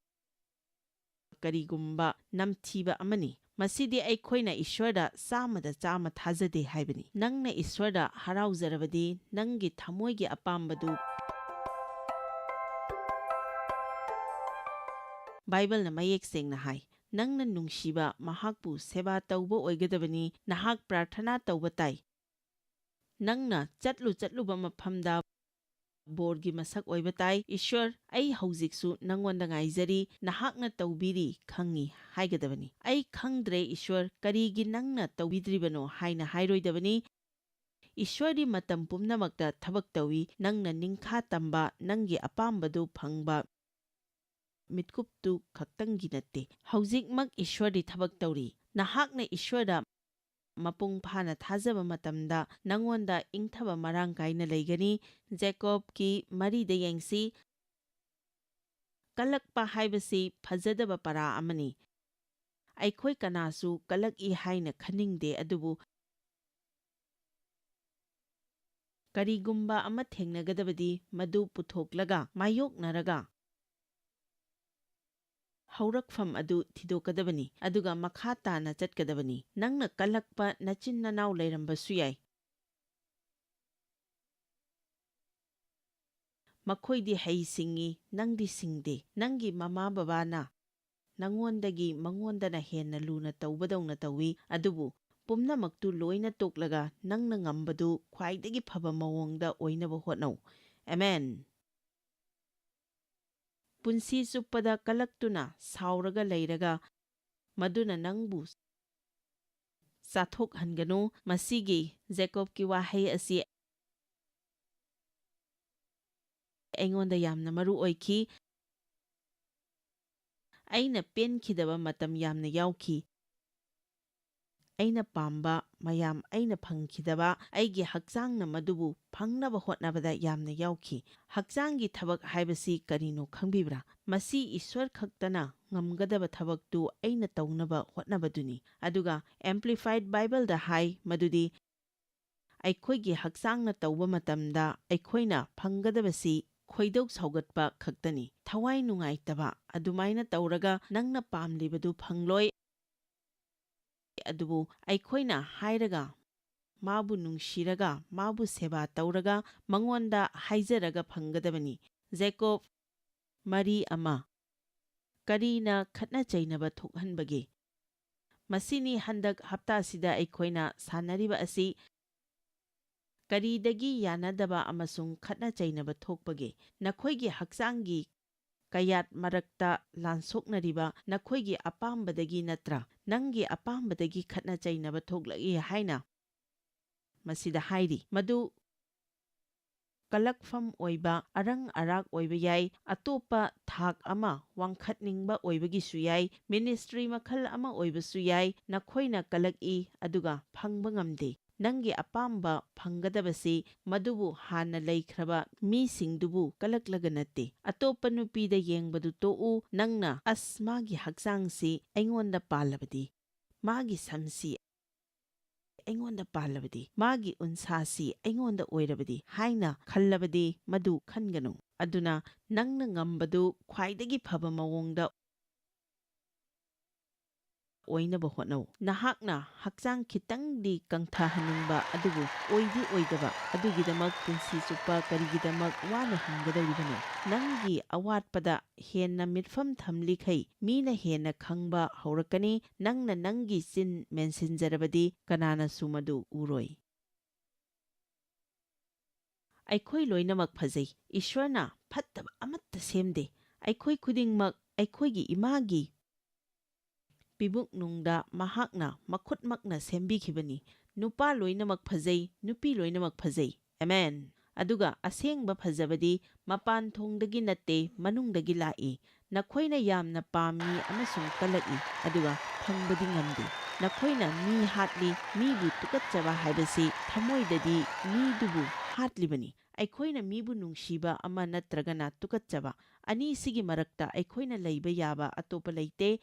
ꯀꯔꯤꯒꯨꯝꯕ ꯅꯝꯊꯤꯕ ꯑꯃꯅꯤ꯫ ꯃꯁꯤꯗꯤ ꯑꯩꯈꯣꯏꯅ ꯏꯁ꯭ꯋꯔꯗ 100% ꯊꯥꯖꯗꯦ ꯍꯥꯏꯕꯅꯤ꯫ ꯅꯪꯅ ꯏꯁ꯭ꯋꯔꯗ ꯍꯔꯥꯎꯖꯔꯕꯗꯤ ꯅꯪꯒꯤ ꯊꯃꯣꯏꯒꯤ ꯑꯄꯥꯝꯕꯗꯨ ꯕꯥꯏꯕꯜꯅ ꯃꯌꯦꯛ ꯁꯦꯡꯅ ꯍꯥꯏ, ꯅꯪꯅ ꯅꯨꯡꯁꯤꯕ ꯃꯍꯥꯛꯄꯨ ꯁꯦꯕꯥ ꯇꯧꯕ ꯑꯣꯏꯒꯗꯕꯅꯤ꯫ ꯅꯍꯥꯛ ꯄ꯭ꯔꯥꯔꯊꯅꯥ ꯇꯧꯕ ꯇꯥꯏ꯫ ꯅꯪꯅ ꯆꯠꯂꯨꯕ ꯃꯐꯝꯗ ꯕꯣꯔꯒꯤ ꯃꯁꯛ ꯑꯣꯏꯕ ꯇꯥꯏ꯫ ꯏꯁ꯭ꯋꯔ, ꯑꯩ ꯍꯧꯖꯤꯛꯁꯨ ꯅꯪꯉꯣꯟꯗ ꯉꯥꯏꯖꯔꯤ, ꯅꯍꯥꯛꯅ ꯇꯧꯕꯤꯔꯤ ꯈꯪꯉꯤ ꯍꯥꯏꯒꯗꯕꯅꯤ꯫ ꯑꯩ ꯈꯪꯗ꯭ꯔꯦ ꯏꯁ꯭ꯋꯔ, ꯀꯔꯤꯒꯤ ꯅꯪꯅ ꯇꯧꯕꯤꯗ꯭ꯔꯤꯕꯅꯣ ꯍꯥꯏꯅ ꯍꯥꯏꯔꯣꯏꯗꯕꯅꯤ꯫ ꯏꯁ꯭ꯋꯔꯗꯤ ꯃꯇꯝ ꯄꯨꯝꯅꯃꯛꯇ ꯊꯕꯛ ꯇꯧꯏ꯫ ꯅꯪꯅ ꯅꯤꯡꯈꯥ ꯇꯝꯕ, ꯅꯪꯒꯤ ꯑꯄꯥꯝꯕꯗꯨ ꯐꯪꯕ ꯃꯤꯠꯀꯨꯞꯇꯨ ꯈꯛꯇꯪꯒꯤ ꯅꯠꯇꯦ, ꯍꯧꯖꯤꯛꯃꯛ ꯏꯁ꯭ꯋꯔꯗꯤ ꯊꯕꯛ ꯇꯧꯔꯤ꯫ ꯅꯍꯥꯛꯅ ꯏꯁ꯭ꯋꯔꯗ ꯃꯄꯨꯡ ꯐꯥꯅ ꯊꯥꯖꯕ ꯃꯇꯝꯗ ꯅꯪꯉꯣꯟꯗ ꯏꯪꯊꯕ ꯃꯔꯥꯡ ꯀꯥꯏꯅ ꯂꯩꯒꯅꯤ꯫ ꯖꯦꯀꯣꯕꯀꯤ 4ꯗ ꯌꯦꯡꯁꯤ꯫ ꯀꯜꯂꯛꯄ ꯍꯥꯏꯕꯁꯤ ꯐꯖꯗꯕ ꯄꯔꯥ ꯑꯃꯅꯤ꯫ ꯑꯩꯈꯣꯏ ꯀꯅꯥꯁꯨ ꯀꯜꯂꯛꯏ ꯍꯥꯏꯅ ꯈꯟꯅꯤꯡꯗꯦ, ꯑꯗꯨꯕꯨ ꯀꯔꯤꯒꯨꯝꯕ ꯑꯃ ꯊꯦꯡꯅꯒꯗꯕꯗꯤ ꯃꯗꯨ ꯄꯨꯊꯣꯛꯂꯒ ꯃꯥꯌꯣꯛꯅꯔꯒ ꯍꯧꯔꯛꯐꯝ ꯑꯗꯨ ꯊꯤꯗꯣꯛꯀꯗꯕꯅꯤ, ꯑꯗꯨꯒ ꯃꯈꯥ ꯇꯥꯅ ꯆꯠꯀꯗꯕꯅꯤ꯫ ꯅꯪꯅ ꯀꯜꯂꯛꯄ ꯅꯆꯤꯟ ꯅꯅꯥꯎ ꯂꯩꯔꯝꯕꯁꯨ ꯌꯥꯏ꯫ ꯃꯈꯣꯏꯗꯤ ꯍꯩ-ꯁꯤꯡꯉꯤ, ꯅꯪꯗꯤ ꯁꯤꯡꯗꯦ꯫ ꯅꯪꯒꯤ ꯃꯃꯥ ꯕꯕꯥꯅ ꯅꯪꯉꯣꯟꯗꯒꯤ ꯃꯉꯣꯟꯗꯅ ꯍꯦꯟꯅ ꯂꯨꯅ ꯇꯧꯕꯗꯧꯅ ꯇꯧꯏ, ꯑꯗꯨꯕꯨ ꯄꯨꯝꯅꯃꯛꯇꯨ ꯂꯣꯏꯅ ꯇꯣꯛꯂꯒ ꯅꯪꯅ ꯉꯝꯕꯗꯨ ꯈ꯭ꯋꯥꯏꯗꯒꯤ ꯐꯕ ꯃꯑꯣꯡꯗ ꯑꯣꯏꯅꯕ ꯍꯣꯠꯅꯧ꯫ ꯑꯃꯦꯟ꯫ ꯄꯨꯟꯁꯤ ꯆꯨꯞꯄꯗ ꯀꯜꯂꯛꯇꯨꯅ ꯁꯥꯎꯔꯒ ꯂꯩꯔꯒ ꯃꯗꯨꯅ ꯅꯪꯕꯨ ꯆꯥꯊꯣꯛꯍꯟꯒꯅꯨ꯫ ꯃꯁꯤꯒꯤ ꯖꯦꯀꯣꯕꯀꯤ ꯋꯥꯍꯩ ꯑꯁꯤ ꯑꯩꯉꯣꯟꯗ ꯌꯥꯝꯅ ꯃꯔꯨ ꯑꯣꯏꯈꯤ꯫ ꯑꯩꯅ ꯄꯦꯟꯈꯤꯗꯕ ꯃꯇꯝ ꯌꯥꯝꯅ ꯌꯥꯎꯈꯤ꯫ ꯑꯩꯅ ꯄꯥꯝꯕ ꯃꯌꯥꯝ ꯑꯩꯅ ꯐꯪꯈꯤꯗꯕ, ꯑꯩꯒꯤ ꯍꯛꯆꯥꯡꯅ ꯃꯗꯨꯕꯨ ꯐꯪꯅꯕ ꯍꯣꯠꯅꯕꯗ ꯌꯥꯝꯅ ꯌꯥꯎꯈꯤ꯫ ꯍꯛꯆꯥꯡꯒꯤ ꯊꯕꯛ ꯍꯥꯏꯕꯁꯤ ꯀꯔꯤꯅꯣ ꯈꯪꯕꯤꯕ꯭ꯔꯥ? ꯃꯁꯤ ꯏꯁ꯭ꯋꯔ ꯈꯛꯇꯅ ꯉꯝꯒꯗꯕ ꯊꯕꯛꯇꯨ ꯑꯩꯅ ꯇꯧꯅꯕ ꯍꯣꯠꯅꯕꯗꯨꯅꯤ꯫ ꯑꯗꯨꯒ ꯑꯦꯝꯄ꯭ꯂꯤꯐꯥꯏഡ് ꯕꯥꯏꯕꯜꯗ ꯍꯥꯏ ꯃꯗꯨꯗꯤ ꯑꯩꯈꯣꯏꯒꯤ ꯍꯛꯆꯥꯡꯅ ꯇꯧꯕ ꯃꯇꯝꯗ ꯑꯩꯈꯣꯏꯅ ꯐꯪꯒꯗꯕꯁꯤ ꯈꯣꯏꯗꯧ ꯁꯥꯎꯒꯠꯄ ꯈꯛꯇꯅꯤ, ꯊꯋꯥꯏ ꯅꯨꯡꯉꯥꯏꯇꯕ꯫ ꯑꯗꯨꯃꯥꯏꯅ ꯇꯧꯔꯒ ꯅꯪꯅ ꯄꯥꯝꯂꯤꯕꯗꯨ ꯐꯪꯂꯣꯏ, ꯑꯗꯨꯕꯨ ꯑꯩꯈꯣꯏꯅ ꯍꯥꯏꯔꯒ, ꯃꯥꯕꯨ ꯅꯨꯡꯁꯤꯔꯒ, ꯃꯥꯕꯨ ꯁꯦꯕꯥ ꯇꯧꯔꯒ, ꯃꯉꯣꯟꯗ ꯍꯥꯏꯖꯔꯒ ꯐꯪꯒꯗꯕꯅꯤ꯫ ꯖꯦꯀꯣꯕ 4:1 ꯀꯔꯤꯅ ꯈꯠꯅ ꯆꯩꯅꯕ ꯊꯣꯛꯍꯟꯕꯒꯦ? ꯃꯁꯤꯅꯤ ꯍꯟꯗꯛ ꯍꯞꯇꯥꯁꯤꯗ ꯑꯩꯈꯣꯏꯅ ꯁꯥꯟꯅꯔꯤꯕ ꯑꯁꯤ꯫ ꯀꯔꯤꯗꯒꯤ ꯌꯥꯅꯗꯕ ꯑꯃꯁꯨꯡ ꯈꯠꯅ ꯆꯩꯅꯕ ꯊꯣꯛꯄꯒꯦ? ꯅꯈꯣꯏꯒꯤ ꯍꯛꯆꯥꯡꯒꯤ ꯀꯌꯥꯠ ꯃꯔꯛꯇ ꯂꯥꯟꯁꯣꯛꯅꯔꯤꯕ ꯅꯈꯣꯏꯒꯤ ꯑꯄꯥꯝꯕꯗꯒꯤ ꯅꯠꯇ꯭ꯔꯥ? ꯅꯪꯒꯤ ꯑꯄꯥꯝꯕꯗꯒꯤ ꯈꯠꯅ ꯆꯩꯅꯕ ꯊꯣꯛꯂꯛꯏ ꯍꯥꯏꯅ ꯃꯁꯤꯗ ꯍꯥꯏꯔꯤ꯫ ꯃꯗꯨ ꯀꯜꯂꯛꯐꯝ ꯑꯣꯏꯕ, ꯑꯔꯪ ꯑꯔꯥꯛ ꯑꯣꯏꯕ ꯌꯥꯏ, ꯑꯇꯣꯞꯄ ꯊꯥꯛ ꯑꯃ ꯋꯥꯡꯈꯠꯅꯤꯡꯕ ꯑꯣꯏꯕꯒꯤꯁꯨ ꯌꯥꯏ, ꯃꯤꯅꯤꯁꯇ꯭ꯔꯤ ꯃꯈꯜ ꯑꯃ ꯑꯣꯏꯕꯁꯨ ꯌꯥꯏ꯫ ꯅꯈꯣꯏꯅ ꯀꯜꯂꯛꯏ ꯑꯗꯨꯒ ꯐꯪꯕ ꯉꯝꯗꯦ꯫ ꯅꯪꯒꯤ ꯑꯄꯥꯝꯕ ꯐꯪꯒꯗꯕꯁꯤ ꯃꯗꯨꯕꯨ ꯍꯥꯟꯅ ꯂꯩꯈ꯭ꯔꯕ ꯃꯤꯁꯤꯡꯗꯨꯕꯨ ꯀꯜꯂꯛꯂꯒ ꯅꯠꯇꯦ꯫ ꯑꯇꯣꯞꯄ ꯅꯨꯄꯤꯗ ꯌꯦꯡꯕꯗꯨ ꯇꯣꯛꯎ꯫ ꯅꯪꯅ ꯃꯥꯒꯤ ꯍꯛꯆꯥꯡꯁꯤ ꯑꯩꯉꯣꯟꯗ ꯄꯥꯜꯂꯕꯗꯤ, ꯃꯥꯒꯤ ꯁꯝꯁꯤ ꯑꯩꯉꯣꯟꯗ ꯄꯥꯜꯂꯕꯗꯤ, ꯃꯥꯒꯤ ꯎꯟꯁꯥꯁꯤ ꯑꯩꯉꯣꯟꯗ ꯑꯣꯏꯔꯕꯗꯤ ꯍꯥꯏꯅ ꯈꯜꯂꯕꯗꯤ ꯃꯗꯨ ꯈꯟꯒꯅꯨ꯫ ꯑꯗꯨꯅ ꯅꯪꯅ ꯉꯝꯕꯗꯨ ꯈ꯭ꯋꯥꯏꯗꯒꯤ ꯐꯕ ꯃꯑꯣꯡꯗ ꯑꯣꯏꯅꯕ ꯍꯣꯠꯅꯧ꯫ ꯅꯍꯥꯛꯅ ꯍꯛꯆꯥꯡ ꯈꯤꯇꯪꯗꯤ ꯀꯪꯊꯍꯟꯅꯤꯡꯕ, ꯑꯗꯨꯕꯨ ꯑꯣꯏꯗꯤ ꯑꯣꯏꯗꯕ, ꯑꯗꯨꯒꯤꯗꯃꯛ ꯄꯨꯟꯁꯤ ꯆꯨꯞꯄ ꯀꯔꯤꯒꯤꯗꯃꯛ ꯋꯥꯅ ꯍꯤꯡꯒꯗꯧꯔꯤꯕꯅꯣ? ꯅꯪꯒꯤ ꯑꯋꯥꯠꯄꯗ ꯍꯦꯟꯅ ꯃꯤꯠꯐꯝ ꯊꯝꯂꯤꯈꯩ ꯃꯤꯅ ꯍꯦꯟꯅ ꯈꯪꯕ ꯍꯧꯔꯛꯀꯅꯤ꯫ ꯅꯪꯅ ꯅꯪꯒꯤ ꯆꯤꯟ ꯃꯦꯟꯁꯤꯟꯖꯔꯕꯗꯤ ꯀꯅꯥꯅꯁꯨ ꯃꯗꯨ ꯎꯔꯣꯏ꯫ ꯑꯩꯈꯣꯏ ꯂꯣꯏꯅꯃꯛ ꯐꯖꯩ꯫ ꯏꯁ꯭ꯋꯔꯅ ꯐꯠꯇꯕ ꯑꯃꯠꯇ ꯁꯦꯝꯗꯦ꯫ ꯑꯩꯈꯣꯏ ꯈꯨꯗꯤꯡꯃꯛ ꯑꯩꯈꯣꯏꯒꯤ ꯏꯃꯥꯒꯤ ꯄꯤꯕꯨꯛꯅꯨꯡꯗ ꯃꯍꯥꯛꯅ ꯃꯈꯨꯠꯃꯛꯅ ꯁꯦꯝꯕꯤꯈꯤꯕꯅꯤ꯫ ꯅꯨꯄꯥ ꯂꯣꯏꯅꯃꯛ ꯐꯖꯩ, ꯅꯨꯄꯤ ꯂꯣꯏꯅꯃꯛ ꯐꯖꯩ꯫ ꯑꯃꯦꯟ꯫ ꯑꯗꯨꯒ ꯑꯁꯦꯡꯕ ꯐꯖꯕꯗꯤ ꯃꯄꯥꯟ ꯊꯣꯡꯗꯒꯤ ꯅꯠꯇꯦ, ꯃꯅꯨꯡꯗꯒꯤ ꯂꯥꯛꯏ꯫ ꯅꯈꯣꯏꯅ ꯌꯥꯝꯅ ꯄꯥꯝꯃꯤ ꯑꯃꯁꯨꯡ ꯀꯜꯂꯛꯏ, ꯑꯗꯨꯒ ꯐꯪꯕꯗꯤ ꯉꯝꯗꯦ꯫ ꯅꯈꯣꯏꯅ ꯃꯤ ꯍꯥꯠꯂꯤ, ꯃꯤꯕꯨ ꯇꯨꯀꯠꯆꯕ ꯍꯥꯏꯕꯁꯤ ꯊꯃꯣꯏꯗꯗꯤ ꯃꯤꯗꯨꯕꯨ ꯍꯥꯠꯂꯤꯕꯅꯤ꯫ ꯑꯩꯈꯣꯏꯅ ꯃꯤꯕꯨ ꯅꯨꯡꯁꯤꯕ ꯑꯃ ꯅꯠꯇ꯭ꯔꯒꯅ ꯇꯨꯀꯠꯆꯕ, ꯑꯅꯤꯁꯤꯒꯤ ꯃꯔꯛꯇ ꯑꯩꯈꯣꯏꯅ ꯂꯩꯕ ꯌꯥꯕ ꯑꯇꯣꯞꯄ ꯂꯩꯇꯦ꯫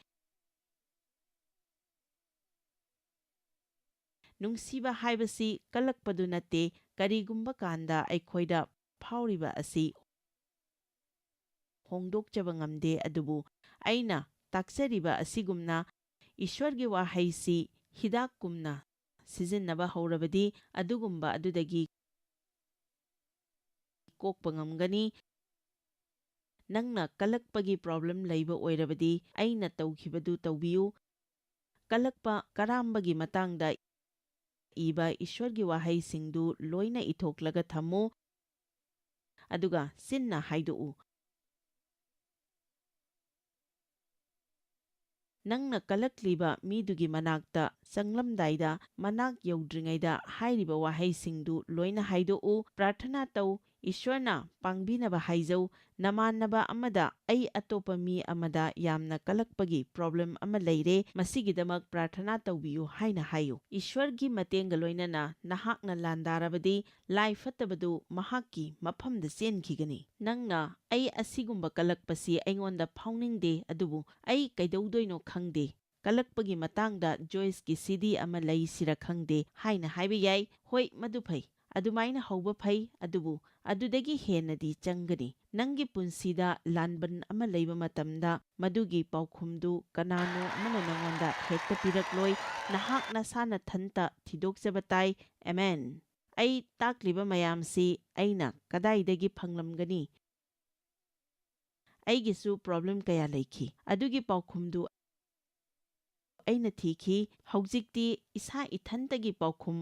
ꯅꯨꯡꯁꯤꯕ ꯍꯥꯏꯕꯁꯤ ꯀꯜꯂꯛꯄꯗꯨ ꯅꯠꯇꯦ꯫ ꯀꯔꯤꯒꯨꯝꯕ ꯀꯥꯟꯗ ꯑꯩꯈꯣꯏꯗ ꯐꯥꯎꯔꯤꯕ ꯑꯁꯤ ꯍꯣꯡꯗꯣꯛꯆꯕ ꯉꯝꯗꯦ, ꯑꯗꯨꯕꯨ ꯑꯩꯅ ꯇꯥꯛꯆꯔꯤꯕ ꯑꯁꯤꯒꯨꯝꯅ ꯏꯁ꯭ꯋꯔꯒꯤ ꯋꯥꯍꯩꯁꯤ ꯍꯤꯗꯥꯛꯀꯨꯝꯅ ꯁꯤꯖꯤꯟꯅꯕ ꯍꯧꯔꯕꯗꯤ ꯑꯗꯨꯒꯨꯝꯕ ꯑꯗꯨꯗꯒꯤ ꯀꯣꯛꯄ ꯉꯝꯒꯅꯤ꯫ ꯅꯪꯅ ꯀꯜꯂꯛꯄꯒꯤ ꯄ꯭ꯔꯣꯕ꯭ꯂꯦꯝ ꯂꯩꯕ ꯑꯣꯏꯔꯕꯗꯤ ꯑꯩꯅ ꯇꯧꯈꯤꯕꯗꯨ ꯇꯧꯕꯤꯌꯨ꯫ ꯀꯜꯂꯛꯄ ꯀꯔꯥꯝꯕꯒꯤ ꯃꯇꯥꯡꯗ ꯏꯕ ꯏꯁ꯭ꯋꯔꯒꯤ ꯋꯥꯍꯩꯁꯤꯡꯗꯨ ꯂꯣꯏꯅ ꯏꯊꯣꯛꯂꯒ ꯊꯝꯃꯨ, ꯑꯗꯨꯒ ꯆꯤꯟꯅ ꯍꯥꯏꯗꯣꯛꯎ꯫ ꯅꯪꯅ ꯀꯜꯂꯛꯂꯤꯕ ꯃꯤꯗꯨꯒꯤ ꯃꯅꯥꯛꯇ ꯆꯪꯂꯝꯗꯥꯏꯗ ꯃꯅꯥꯛ ꯌꯧꯗ꯭ꯔꯤꯉꯩꯗ ꯍꯥꯏꯔꯤꯕ ꯋꯥꯍꯩꯁꯤꯡꯗꯨ ꯂꯣꯏꯅ ꯍꯥꯏꯗꯣꯛꯎ꯫ ꯄ꯭ꯔꯥꯊꯅꯥ ꯇꯧ, ꯏꯁ꯭ꯋꯔꯅ ꯄꯥꯡꯕꯤꯅꯕ ꯍꯥꯏꯖꯧ꯫ ꯅꯃꯥꯟꯅꯕ ꯑꯃꯗ, ꯑꯩ ꯑꯇꯣꯞꯄ ꯃꯤ ꯑꯃꯗ ꯌꯥꯝꯅ ꯀꯜꯂꯛꯄꯒꯤ ꯄ꯭ꯔꯣꯕ꯭ꯂꯦꯝ ꯑꯃ ꯂꯩꯔꯦ, ꯃꯁꯤꯒꯤꯗꯃꯛ ꯄ꯭ꯔꯥꯊꯅꯥ ꯇꯧꯕꯤꯌꯨ ꯍꯥꯏꯅ ꯍꯥꯏꯌꯨ꯫ ꯏꯁ꯭ꯋꯔꯒꯤ ꯃꯇꯦꯡꯒ ꯂꯣꯏꯅꯅ ꯅꯍꯥꯛꯅ ꯂꯥꯟꯗꯥꯔꯕꯗꯤ ꯂꯥꯏ ꯐꯠꯇꯕꯗꯨ ꯃꯍꯥꯛꯀꯤ ꯃꯐꯝꯗ ꯆꯦꯟꯈꯤꯒꯅꯤ꯫ ꯅꯪꯅ ꯑꯩ ꯑꯁꯤꯒꯨꯝꯕ ꯀꯜꯂꯛꯄꯁꯤ ꯑꯩꯉꯣꯟꯗ ꯐꯥꯎꯅꯤꯡꯗꯦ, ꯑꯗꯨꯕꯨ ꯑꯩ ꯀꯩꯗꯧꯗꯣꯏꯅꯣ ꯈꯪꯗꯦ, ꯀꯜꯂꯛꯄꯒꯤ ꯃꯇꯥꯡꯗ ꯖꯣꯏꯁꯀꯤ CD ꯑꯃ ꯂꯩꯁꯤꯔ ꯈꯪꯗꯦ ꯍꯥꯏꯅ ꯍꯥꯏꯕ ꯌꯥꯏ꯫ ꯍꯣꯏ, ꯃꯗꯨ ꯐꯩ꯫ ꯑꯗꯨꯃꯥꯏꯅ ꯍꯧꯕ ꯐꯩ, ꯑꯗꯨꯕꯨ ꯑꯗꯨꯗꯒꯤ ꯍꯦꯟꯅꯗꯤ ꯆꯪꯒꯅꯤ꯫ ꯅꯪꯒꯤ ꯄꯨꯟꯁꯤꯗ ꯂꯥꯟꯕꯟ ꯑꯃ ꯂꯩꯕ ꯃꯇꯝꯗ ꯃꯗꯨꯒꯤ ꯄꯥꯎꯈꯨꯝꯗꯨ ꯀꯅꯥꯅꯣ ꯑꯃꯅ ꯅꯪꯉꯣꯟꯗ ꯍꯦꯛꯇ ꯄꯤꯔꯛꯂꯣꯏ꯫ ꯅꯍꯥꯛ ꯅꯁꯥ ꯅꯊꯟꯇ ꯊꯤꯗꯣꯛꯆꯕ ꯇꯥꯏ꯫ ꯑꯃꯦꯟ꯫ ꯑꯩ ꯇꯥꯛꯂꯤꯕ ꯃꯌꯥꯝꯁꯤ ꯑꯩꯅ ꯀꯗꯥꯏꯗꯒꯤ ꯐꯪꯂꯝꯒꯅꯤ? ꯑꯩꯒꯤꯁꯨ ꯄ꯭ꯔꯣꯕ꯭ꯂꯦꯝ ꯀꯌꯥ ꯂꯩꯈꯤ꯫ ꯑꯗꯨꯒꯤ ꯄꯥꯎꯈꯨꯝꯗꯨ ꯑꯩꯅ ꯊꯤꯈꯤ꯫ ꯍꯧꯖꯤꯛꯇꯤ ꯏꯁꯥ ꯏꯊꯟꯇꯒꯤ ꯄꯥꯎꯈꯨꯝ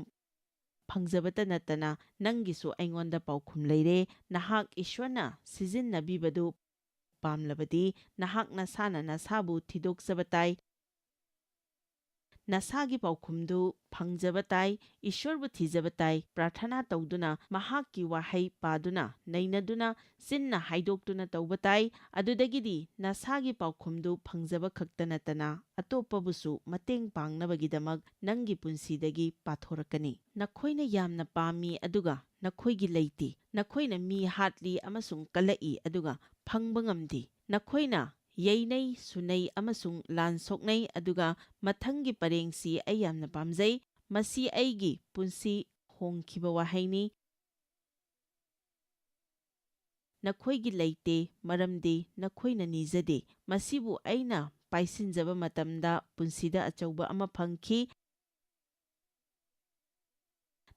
ꯐꯪꯖꯕꯇ ꯅꯠꯇꯅ ꯅꯪꯒꯤꯁꯨ ꯑꯩꯉꯣꯟꯗ ꯄꯥꯎꯈꯨꯝ ꯂꯩꯔꯦ꯫ ꯅꯍꯥꯛ ꯏꯁ꯭ꯋꯔꯅ ꯁꯤꯖꯤꯟꯅꯕꯤꯕꯗꯨ ꯄꯥꯝꯂꯕꯗꯤ ꯅꯍꯥꯛ ꯅꯁꯥꯅ ꯅꯁꯥꯕꯨ ꯊꯤꯗꯣꯛꯆꯕ ꯇꯥꯏ, ꯅꯁꯥꯒꯤ ꯄꯥꯎꯈꯨꯝꯗꯨ ꯐꯪꯖꯕ ꯇꯥꯏ, ꯏꯁ꯭ꯋꯔꯕꯨ ꯊꯤꯖꯕ ꯇꯥꯏ꯫ ꯄ꯭ꯔꯥꯊꯅꯥ ꯇꯧꯗꯨꯅ, ꯃꯍꯥꯛꯀꯤ ꯋꯥꯍꯩ ꯄꯥꯗꯨꯅ, ꯅꯩꯅꯗꯨꯅ, ꯆꯤꯟꯅ ꯍꯥꯏꯗꯣꯛꯇꯨꯅ ꯇꯧꯕ ꯇꯥꯏ꯫ ꯑꯗꯨꯗꯒꯤꯗꯤ ꯅꯁꯥꯒꯤ ꯄꯥꯎꯈꯨꯝꯗꯨ ꯐꯪꯖꯕ ꯈꯛꯇ ꯅꯠꯇꯅ ꯑꯇꯣꯞꯄꯕꯨꯁꯨ ꯃꯇꯦꯡ ꯄꯥꯡꯅꯕꯒꯤꯗꯃꯛ ꯅꯪꯒꯤ ꯄꯨꯟꯁꯤꯗꯒꯤ ꯄꯥꯊꯣꯔꯛꯀꯅꯤ꯫ ꯅꯈꯣꯏꯅ ꯌꯥꯝꯅ ꯄꯥꯝꯃꯤ ꯑꯗꯨꯒ ꯅꯈꯣꯏꯒꯤ ꯂꯩꯇꯦ꯫ ꯅꯈꯣꯏꯅ ꯃꯤ ꯍꯥꯠꯂꯤ ꯑꯃꯁꯨꯡ ꯀꯜꯂꯛꯏ, ꯑꯗꯨꯒ ꯐꯪꯕ ꯉꯝꯗꯦ꯫ ꯅꯈꯣꯏꯅ ꯌꯩꯅꯩ, ꯁꯨꯅꯩ ꯑꯃꯁꯨꯡ ꯂꯥꯟ ꯁꯣꯛꯅꯩ, ꯑꯗꯨꯒ ꯃꯊꯪꯒꯤ ꯄꯔꯦꯡꯁꯤ ꯑꯩ ꯌꯥꯝꯅ ꯄꯥꯝꯖꯩ꯫ ꯃꯁꯤ ꯑꯩꯒꯤ ꯄꯨꯟꯁꯤ ꯍꯣꯡꯈꯤꯕ ꯋꯥꯍꯩꯅꯤ꯫ ꯅꯈꯣꯏꯒꯤ ꯂꯩꯇꯦ ꯃꯔꯝꯗꯤ ꯅꯈꯣꯏꯅ ꯅꯤꯖꯗꯦ꯫ ꯃꯁꯤꯕꯨ ꯑꯩꯅ ꯄꯥꯏꯁꯤꯟꯖꯕ ꯃꯇꯝꯗ ꯄꯨꯟꯁꯤꯗ ꯑꯆꯧꯕ ꯑꯃ ꯐꯪꯈꯤ꯫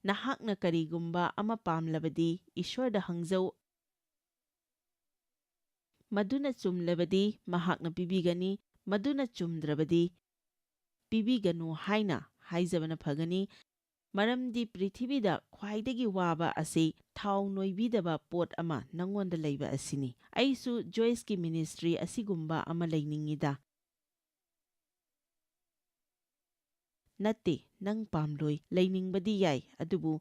ꯅꯍꯥꯛꯅ ꯀꯔꯤꯒꯨꯝꯕ ꯑꯃ ꯄꯥꯝꯂꯕꯗꯤ ꯏꯁ꯭ꯋꯔꯗ ꯍꯪꯖꯧ, ꯃꯗꯨꯅ ꯆꯨꯝꯂꯕꯗꯤ ꯃꯍꯥꯛꯅ ꯄꯤꯕꯤꯒꯅꯤ, ꯃꯗꯨꯅ ꯆꯨꯝꯗ꯭ꯔꯕꯗꯤ ꯄꯤꯕꯤꯒꯅꯨ ꯍꯥꯏꯅ ꯍꯥꯏꯖꯕꯅ ꯐꯒꯅꯤ꯫ ꯃꯔꯝꯗꯤ ꯄ꯭ꯔꯤꯊꯤꯕꯤꯗ ꯈ꯭ꯋꯥꯏꯗꯒꯤ ꯋꯥꯕ ꯑꯁꯤ ꯊꯥꯎ ꯅꯣꯏꯕꯤꯗꯕ ꯄꯣꯠ ꯑꯃ ꯅꯪꯉꯣꯟꯗ ꯂꯩꯕ ꯑꯁꯤꯅꯤ꯫ ꯑꯩꯁꯨ ꯖꯣꯏꯁꯀꯤ ꯃꯤꯅꯤꯁꯇ꯭ꯔꯤ ꯑꯁꯤꯒꯨꯝꯕ ꯑꯃ ꯂꯩꯅꯤꯡꯉꯤꯗ꯫ ꯅꯠꯇꯦ, ꯅꯪ ꯄꯥꯝꯂꯣꯏ꯫ ꯂꯩꯅꯤꯡꯕꯗꯤ ꯌꯥꯏ, ꯑꯗꯨꯕꯨ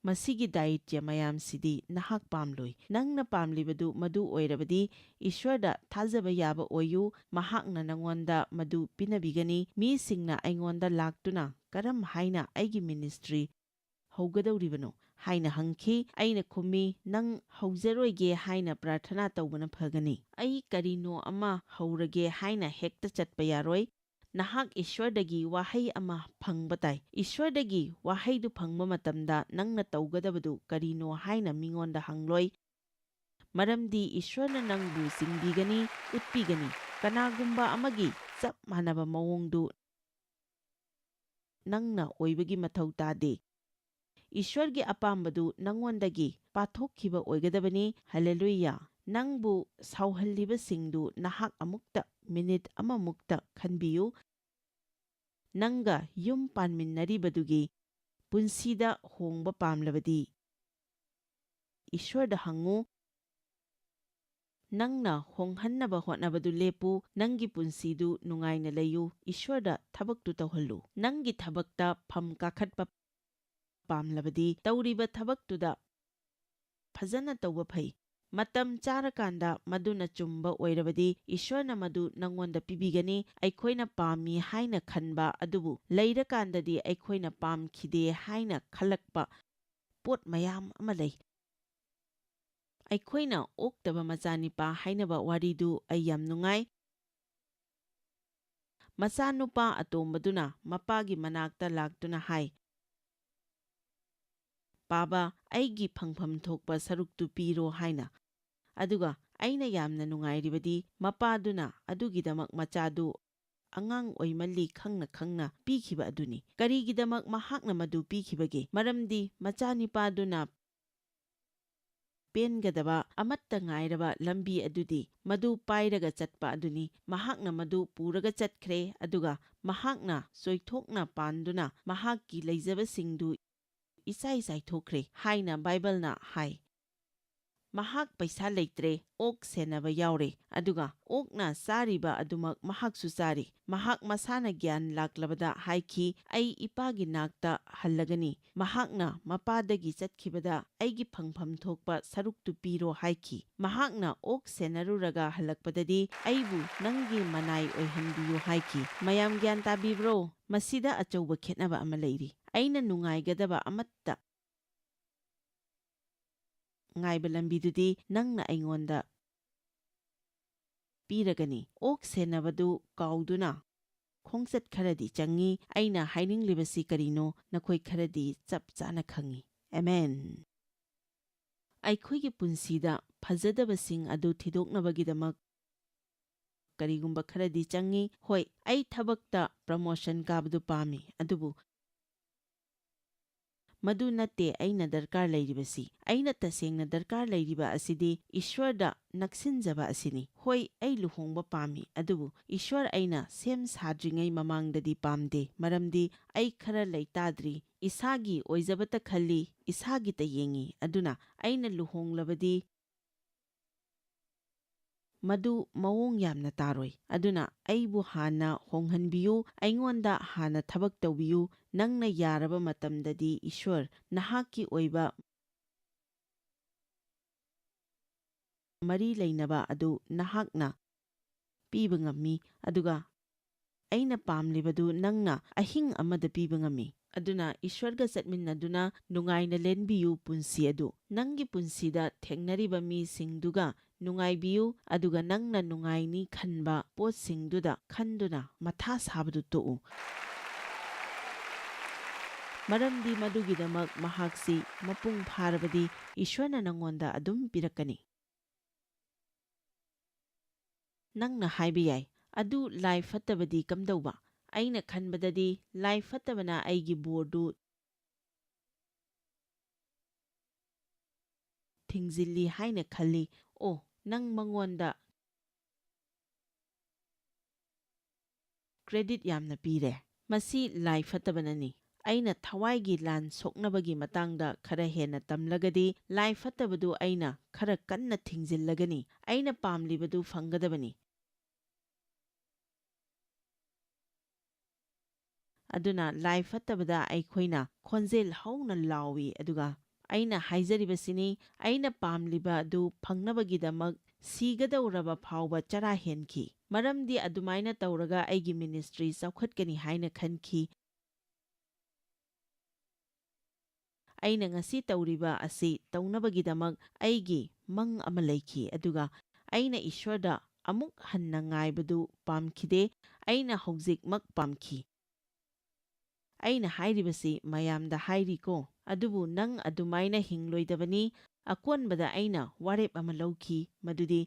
ꯃꯁꯤꯒꯤ ꯗꯥꯌꯤꯇ꯭ꯌ ꯃꯌꯥꯝꯁꯤꯗꯤ ꯅꯍꯥꯛ ꯄꯥꯝꯂꯣꯏ꯫ ꯅꯪꯅ ꯄꯥꯝꯂꯤꯕꯗꯨ ꯃꯗꯨ ꯑꯣꯏꯔꯕꯗꯤ ꯏꯁ꯭ꯋꯔꯗ ꯊꯥꯖꯕ ꯌꯥꯕ ꯑꯣꯏꯌꯨ, ꯃꯍꯥꯛꯅ ꯅꯪꯉꯣꯟꯗ ꯃꯗꯨ ꯄꯤꯅꯕꯤꯒꯅꯤ꯫ ꯃꯤꯁꯤꯡꯅ ꯑꯩꯉꯣꯟꯗ ꯂꯥꯛꯇꯨꯅ ꯀꯔꯝ ꯍꯥꯏꯅ ꯑꯩꯒꯤ ꯃꯤꯅꯤꯁꯇ꯭ꯔꯤ ꯍꯧꯒꯗꯧꯔꯤꯕꯅꯣ ꯍꯥꯏꯅ ꯍꯪꯈꯤ꯫ ꯑꯩꯅ ꯈꯨꯝꯃꯤ, ꯅꯪ ꯍꯧꯖꯔꯣꯏꯒꯦ ꯍꯥꯏꯅ ꯄ꯭ꯔꯥꯊꯅꯥ ꯇꯧꯕꯅ ꯐꯒꯅꯤ꯫ ꯑꯩ ꯀꯔꯤꯅꯣ ꯑꯃ ꯍꯧꯔꯒꯦ ꯍꯥꯏꯅ ꯍꯦꯛꯇ ꯆꯠꯄ ꯌꯥꯔꯣꯏ꯫ ꯅꯍꯥꯛ ꯏꯁ꯭ꯋꯔꯗꯒꯤ ꯋꯥꯍꯩ ꯑꯃ ꯐꯪꯕ ꯇꯥꯏ꯫ ꯏꯁ꯭ꯋꯔꯗꯒꯤ ꯋꯥꯍꯩꯗꯨ ꯐꯪꯕ ꯃꯇꯝꯗ ꯅꯪꯅ ꯇꯧꯒꯗꯕꯗꯨ ꯀꯔꯤꯅꯣ ꯍꯥꯏꯅ ꯃꯤꯉꯣꯟꯗ ꯍꯪꯂꯣꯏ, ꯃꯔꯝꯗꯤ ꯏꯁ꯭ꯋꯔꯅ ꯅꯪꯕꯨ ꯆꯤꯡꯕꯤꯒꯅꯤ, ꯎꯠꯄꯤꯒꯅꯤ꯫ ꯀꯅꯥꯒꯨꯝꯕ ꯑꯃꯒꯤ ꯆꯞ ꯃꯥꯟꯅꯕ ꯃꯑꯣꯡꯗꯨ ꯅꯪꯅ ꯑꯣꯏꯕꯒꯤ ꯃꯊꯧ ꯇꯥꯗꯦ꯫ ꯏꯁ꯭ꯋꯔꯒꯤ ꯑꯄꯥꯝꯕꯗꯨ ꯅꯪꯉꯣꯟꯗꯒꯤ ꯄꯥꯊꯣꯛꯈꯤꯕ ꯑꯣꯏꯒꯗꯕꯅꯤ꯫ ꯍꯜꯂꯦꯂꯨꯌꯥ! ꯅꯪꯕꯨ ꯁꯥꯎꯍꯜꯂꯤꯕꯁꯤꯡꯗꯨ ꯅꯍꯥꯛ ꯑꯃꯨꯛꯇ ꯃꯤꯅꯤꯠ ꯑꯃꯃꯨꯛꯇ ꯈꯟꯕꯤꯌꯨ꯫ ꯅꯪꯒ ꯌꯨꯝ ꯄꯥꯟꯃꯤꯟꯅꯔꯤꯕꯗꯨꯒꯤ ꯄꯨꯟꯁꯤꯗ ꯍꯣꯡꯕ ꯄꯥꯝꯂꯕꯗꯤ ꯏꯁ꯭ꯋꯔꯗ ꯍꯪꯉꯨ, ꯅꯪꯅ ꯍꯣꯡꯍꯟꯅꯕ ꯍꯣꯠꯅꯕꯗꯨ ꯂꯦꯞꯄꯨ, ꯅꯪꯒꯤ ꯄꯨꯟꯁꯤꯗꯨ ꯅꯨꯡꯉꯥꯏꯅ ꯂꯩꯌꯨ, ꯏꯁ꯭ꯋꯔꯗ ꯊꯕꯛꯇꯨ ꯇꯧꯍꯜꯂꯨ꯫ ꯅꯪꯒꯤ ꯊꯕꯛꯇ ꯐꯝ ꯀꯥꯈꯠꯄ ꯄꯥꯝꯂꯕꯗꯤ ꯇꯧꯔꯤꯕ ꯊꯕꯛꯇꯨꯗ ꯐꯖꯅ ꯇꯧꯕ ꯐꯩ꯫ ꯃꯇꯝ ꯆꯥꯔꯀꯥꯟꯗ ꯃꯗꯨꯅ ꯆꯨꯝꯕ ꯑꯣꯏꯔꯕꯗꯤ ꯏꯁ꯭ꯋꯔꯅ ꯃꯗꯨ ꯅꯪꯉꯣꯟꯗ ꯄꯤꯕꯤꯒꯅꯤ꯫ ꯑꯩꯈꯣꯏꯅ ꯄꯥꯝꯃꯤ ꯍꯥꯏꯅ ꯈꯟꯕ ꯑꯗꯨꯕꯨ ꯂꯩꯔꯀꯥꯟꯗꯗꯤ ꯑꯩꯈꯣꯏꯅ ꯄꯥꯝꯈꯤꯗꯦ ꯍꯥꯏꯅ ꯈꯜꯂꯛꯄ ꯄꯣꯠ ꯃꯌꯥꯝ ꯑꯃ ꯂꯩ꯫ ꯑꯩꯈꯣꯏꯅ ꯑꯣꯛꯇꯕ ꯃꯆꯥꯅꯤꯄꯥ ꯍꯥꯏꯅꯕ ꯋꯥꯔꯤꯗꯨ ꯑꯩ ꯌꯥꯝ ꯅꯨꯡꯉꯥꯏ꯫ ꯃꯆꯥꯅꯨꯄꯥ ꯑꯇꯣꯝꯕꯗꯨꯅ ꯃꯄꯥꯒꯤ ꯃꯅꯥꯛꯇ ꯂꯥꯛꯇꯨꯅ ꯍꯥꯏ, ꯄꯥꯕꯥ, ꯑꯩꯒꯤ ꯐꯪꯐꯝ ꯊꯣꯛꯄ ꯁꯔꯨꯛꯇꯨ ꯄꯤꯔꯣ ꯍꯥꯏꯅ꯫ ꯑꯗꯨꯒ ꯑꯩꯅ ꯌꯥꯝꯅ ꯅꯨꯡꯉꯥꯏꯔꯤꯕꯗꯤ ꯃꯄꯥꯗꯨꯅ ꯑꯗꯨꯒꯤꯗꯃꯛ ꯃꯆꯥꯗꯨ ꯑꯉꯥꯡ ꯑꯣꯏꯃꯜꯂꯤ ꯈꯪꯅ ꯈꯪꯅ ꯄꯤꯈꯤꯕ ꯑꯗꯨꯅꯤ꯫ ꯀꯔꯤꯒꯤꯗꯃꯛ ꯃꯍꯥꯛꯅ ꯃꯗꯨ ꯄꯤꯈꯤꯕꯒꯦ? ꯃꯔꯝꯗꯤ ꯃꯆꯥꯅꯤꯄꯥꯗꯨꯅ ꯄꯦꯟꯒꯗꯕ ꯑꯃꯠꯇ ꯉꯥꯏꯔꯕ ꯂꯝꯕꯤ ꯑꯗꯨꯗꯤ ꯃꯗꯨ ꯄꯥꯏꯔꯒ ꯆꯠꯄ ꯑꯗꯨꯅꯤ꯫ ꯃꯍꯥꯛꯅ ꯃꯗꯨ ꯄꯨꯔꯒ ꯆꯠꯈ꯭ꯔꯦ, ꯑꯗꯨꯒ ꯃꯍꯥꯛꯅ ꯆꯣꯏꯊꯣꯛꯅ ꯄꯥꯟꯗꯨꯅ ꯃꯍꯥꯛꯀꯤ ꯂꯩꯖꯕꯁꯤꯡꯗꯨ ꯏꯆꯥꯏ ꯆꯥꯏꯊꯣꯛꯈ꯭ꯔꯦ ꯍꯥꯏꯅ ꯕꯥꯏꯕꯜꯅ ꯍꯥꯏ꯫ ꯃꯍꯥꯛ ꯄꯩꯁꯥ ꯂꯩꯇ꯭ꯔꯦ, ꯑꯣꯛ ꯁꯦꯟꯅꯕ ꯌꯥꯎꯔꯦ, ꯑꯗꯨꯒ ꯑꯣꯛꯅ ꯆꯥꯔꯤꯕ ꯑꯗꯨꯃꯛ ꯃꯍꯥꯛꯁꯨ ꯆꯥꯔꯤ꯫ ꯃꯍꯥꯛ ꯃꯁꯥꯅ ꯒ꯭ꯌꯥꯟ ꯂꯥꯛꯂꯕꯗ ꯍꯥꯏꯈꯤ, ꯑꯩ ꯏꯄꯥꯒꯤ ꯅꯥꯛꯇ ꯍꯜꯂꯒꯅꯤ꯫ ꯃꯍꯥꯛꯅ ꯃꯄꯥꯗꯒꯤ ꯆꯠꯈꯤꯕꯗ ꯑꯩꯒꯤ ꯐꯪꯐꯝ ꯊꯣꯛꯄ ꯁꯔꯨꯛꯇꯨ ꯄꯤꯔꯣ ꯍꯥꯏꯈꯤ꯫ ꯃꯍꯥꯛꯅ ꯑꯣꯛ ꯁꯦꯟꯅꯔꯨꯔꯒ ꯍꯜꯂꯛꯄꯗꯗꯤ ꯑꯩꯕꯨ ꯅꯪꯒꯤ ꯃꯅꯥꯏ ꯑꯣꯏꯍꯟꯕꯤꯌꯨ ꯍꯥꯏꯈꯤ꯫ ꯃꯌꯥꯝ ꯒ꯭ꯌꯥꯟ ꯇꯥꯕꯤꯕ꯭ꯔꯣ? ꯃꯁꯤꯗ ꯑꯆꯧꯕ ꯈꯦꯠꯅꯕ ꯑꯃ ꯂꯩꯔꯤ꯫ ꯑꯩꯅ ꯅꯨꯡꯉꯥꯏꯒꯗꯕ ꯑꯃꯠꯇ ꯉꯥꯏꯕ ꯂꯝꯕꯤꯗꯨꯗꯤ ꯅꯪꯅ ꯑꯩꯉꯣꯟꯗ ꯄꯤꯔꯒꯅꯤ꯫ ꯑꯣꯛ ꯁꯦꯟꯅꯕꯗꯨ ꯀꯥꯎꯗꯨꯅ ꯈꯣꯡꯆꯠ ꯈꯔꯗꯤ ꯆꯪꯏ꯫ ꯑꯩꯅ ꯍꯥꯏꯅꯤꯡꯂꯤꯕꯁꯤ ꯀꯔꯤꯅꯣ? ꯅꯈꯣꯏ ꯈꯔꯗꯤ ꯆꯞ ꯆꯥꯅ ꯈꯪꯏ꯫ ꯑꯃꯦꯟ꯫ ꯑꯩꯈꯣꯏꯒꯤ ꯄꯨꯟꯁꯤꯗ ꯐꯖꯗꯕꯁꯤꯡ ꯑꯗꯨ ꯊꯤꯗꯣꯛꯅꯕꯒꯤꯗꯃꯛ ꯀꯔꯤꯒꯨꯝꯕ ꯈꯔꯗꯤ ꯆꯪꯏ꯫ ꯍꯣꯏ, ꯑꯩ ꯊꯕꯛꯇ ꯄ꯭ꯔꯃꯣꯁꯟ ꯀꯥꯕꯗꯨ ꯄꯥꯝꯃꯤ, ꯑꯗꯨꯕꯨ ꯃꯗꯨ ꯅꯠꯇꯦ ꯑꯩꯅ ꯗꯔꯀꯥꯔ ꯂꯩꯔꯤꯕꯁꯤ꯫ ꯑꯩꯅ ꯇꯁꯦꯡꯅ ꯗꯔꯀꯥꯔ ꯂꯩꯔꯤꯕ ꯑꯁꯤꯗꯤ ꯏꯁ꯭ꯋꯔꯗ ꯅꯛꯁꯤꯟꯖꯕ ꯑꯁꯤꯅꯤ꯫ ꯍꯣꯏ, ꯑꯩ ꯂꯨꯍꯣꯡꯕ ꯄꯥꯝꯃꯤ, ꯑꯗꯨꯕꯨ ꯏꯁ꯭ꯋꯔ ꯑꯩꯅ ꯁꯦꯝ ꯁꯥꯗ꯭ꯔꯤꯉꯩ ꯃꯃꯥꯡꯗꯗꯤ ꯄꯥꯝꯗꯦ, ꯃꯔꯝꯗꯤ ꯑꯩ ꯈꯔ ꯂꯩꯇꯥꯗ꯭ꯔꯤ, ꯏꯁꯥꯒꯤ ꯑꯣꯏꯖꯕꯇ ꯈꯜꯂꯤ, ꯏꯁꯥꯒꯤꯇ ꯌꯦꯡꯏ꯫ ꯑꯗꯨꯅ ꯑꯩꯅ ꯂꯨꯍꯣꯡꯂꯕꯗꯤ ꯃꯗꯨ ꯃꯑꯣꯡ ꯌꯥꯝꯅ ꯇꯥꯔꯣꯏ꯫ ꯑꯗꯨꯅ ꯑꯩꯕꯨ ꯍꯥꯟꯅ ꯍꯣꯡꯍꯟꯕꯤꯌꯨ, ꯑꯩꯉꯣꯟꯗ ꯍꯥꯟꯅ ꯊꯕꯛ ꯇꯧꯕꯤꯌꯨ꯫ ꯅꯪꯅ ꯌꯥꯔꯕ ꯃꯇꯝꯗꯗꯤ ꯏꯁ꯭ꯋꯔ ꯅꯍꯥꯛꯀꯤ ꯑꯣꯏꯕ ꯃꯔꯤ ꯂꯩꯅꯕ ꯑꯗꯨ ꯅꯍꯥꯛꯅ ꯄꯤꯕ ꯉꯝꯃꯤ, ꯑꯗꯨꯒ ꯑꯩꯅ ꯄꯥꯝꯂꯤꯕꯗꯨ ꯅꯪꯅ ꯑꯍꯤꯡ ꯑꯃꯗ ꯄꯤꯕ ꯉꯝꯃꯤ꯫ ꯑꯗꯨꯅ ꯏꯁ꯭ꯋꯔꯒ ꯆꯠꯃꯤꯟꯅꯗꯨꯅ ꯅꯨꯡꯉꯥꯏꯅ ꯂꯦꯟꯕꯤꯌꯨ ꯄꯨꯟꯁꯤ ꯑꯗꯨ꯫ ꯅꯪꯒꯤ ꯄꯨꯟꯁꯤꯗ ꯊꯦꯡꯅꯔꯤꯕ ꯃꯤꯁꯤꯡꯗꯨꯒ ꯅꯨꯡꯉꯥꯏꯕꯤꯌꯨ, ꯑꯗꯨꯒ ꯅꯪꯅ ꯅꯨꯡꯉꯥꯏꯅꯤ ꯈꯟꯕ ꯄꯣꯠꯁꯤꯡꯗꯨꯗ ꯈꯟꯗꯨꯅ ꯃꯊꯥ ꯁꯥꯕꯗꯨ ꯇꯣꯛꯎ, ꯃꯔꯝꯗꯤ ꯃꯗꯨꯒꯤꯗꯃꯛ ꯃꯍꯥꯛꯁꯤ ꯃꯄꯨꯡ ꯐꯥꯔꯕꯗꯤ ꯏꯁ꯭ꯋꯔꯅ ꯅꯪꯉꯣꯟꯗ ꯑꯗꯨꯝ ꯄꯤꯔꯛꯀꯅꯤ꯫ ꯅꯪꯅ ꯍꯥꯏꯕ ꯌꯥꯏ, ꯑꯗꯨ ꯂꯥꯏ ꯐꯠꯇꯕꯗꯤ ꯀꯝꯗꯧꯕ? ꯑꯩꯅ ꯈꯟꯕꯗꯗꯤ ꯂꯥꯏ ꯐꯠꯇꯕꯅ ꯑꯩꯒꯤ ꯕꯣꯔꯗꯨ ꯊꯤꯡꯖꯤꯜꯂꯤ ꯍꯥꯏꯅ ꯈꯜꯂꯤ꯫ ꯑꯣ, ꯅꯪ ꯃꯉꯣꯟꯗ ꯀ꯭ꯔꯦꯗꯤꯠ ꯌꯥꯝꯅ ꯄꯤꯔꯦ꯫ ꯃꯁꯤ ꯂꯥꯏ ꯐꯠꯇꯕꯅꯅꯤ꯫ ꯑꯩꯅ ꯊꯋꯥꯏꯒꯤ ꯂꯥꯟ ꯁꯣꯛꯅꯕꯒꯤ ꯃꯇꯥꯡꯗꯈꯔ ꯍꯦꯟꯅ ꯇꯝꯂꯒꯗꯤ ꯂꯥꯏ ꯐꯠꯇꯕꯗꯨ ꯑꯩꯅ ꯈꯔ ꯀꯟꯅ ꯊꯤꯡꯖꯤꯜꯂꯒꯅꯤ꯫ ꯑꯩꯅ ꯄꯥꯝꯂꯤꯕꯗꯨ ꯐꯪꯒꯗꯕꯅꯤ꯫ ꯑꯗꯨꯅ ꯂꯥꯏ ꯐꯠꯇꯕꯗ ꯑꯩꯈꯣꯏꯅ ꯈꯣꯟꯖꯦꯜ ꯍꯧꯅ ꯂꯥꯎꯏ, ꯑꯗꯨꯒ ꯑꯩꯅ ꯍꯥꯏꯖꯔꯤꯕꯁꯤꯅꯤ, ꯑꯩꯅ ꯄꯥꯝꯂꯤꯕ ꯑꯗꯨ ꯐꯪꯅꯕꯒꯤꯗꯃꯛ ꯁꯤꯒꯗꯧꯔꯕ ꯐꯥꯎꯕ ꯆꯔꯥ ꯍꯦꯟꯈꯤ, ꯃꯔꯝꯗꯤ ꯑꯗꯨꯃꯥꯏꯅ ꯇꯧꯔꯒ ꯑꯩꯒꯤ ꯃꯤꯅꯤꯁꯇ꯭ꯔꯤ ꯆꯥꯎꯈꯠꯀꯅꯤ ꯍꯥꯏꯅ ꯈꯟꯈꯤ꯫ ꯑꯩꯅ ꯉꯁꯤ ꯇꯧꯔꯤꯕ ꯑꯁꯤ ꯇꯧꯅꯕꯒꯤꯗꯃꯛ ꯑꯩꯒꯤ ꯃꯪ ꯑꯃ ꯂꯩꯈꯤ, ꯑꯗꯨꯒ ꯑꯩꯅ ꯏꯁ꯭ꯋꯔꯗ ꯑꯃꯨꯛ ꯍꯟꯅ ꯉꯥꯏꯕꯗꯨ ꯄꯥꯝꯈꯤꯗꯦ, ꯑꯩꯅ ꯍꯧꯖꯤꯛꯃꯛ ꯄꯥꯝꯈꯤ꯫ ꯑꯩꯅ ꯍꯥꯏꯔꯤꯕꯁꯤ ꯃꯌꯥꯝꯗ ꯍꯥꯏꯔꯤꯀꯣ, ꯑꯗꯨꯕꯨ ꯅꯪ ꯑꯗꯨꯃꯥꯏꯅ ꯍꯤꯡꯂꯣꯏꯗꯕꯅꯤ꯫ ꯑꯀꯣꯟꯕꯗ ꯑꯩꯅ ꯋꯥꯔꯦꯞ ꯑꯃ ꯂꯧꯈꯤ, ꯃꯗꯨꯗꯤ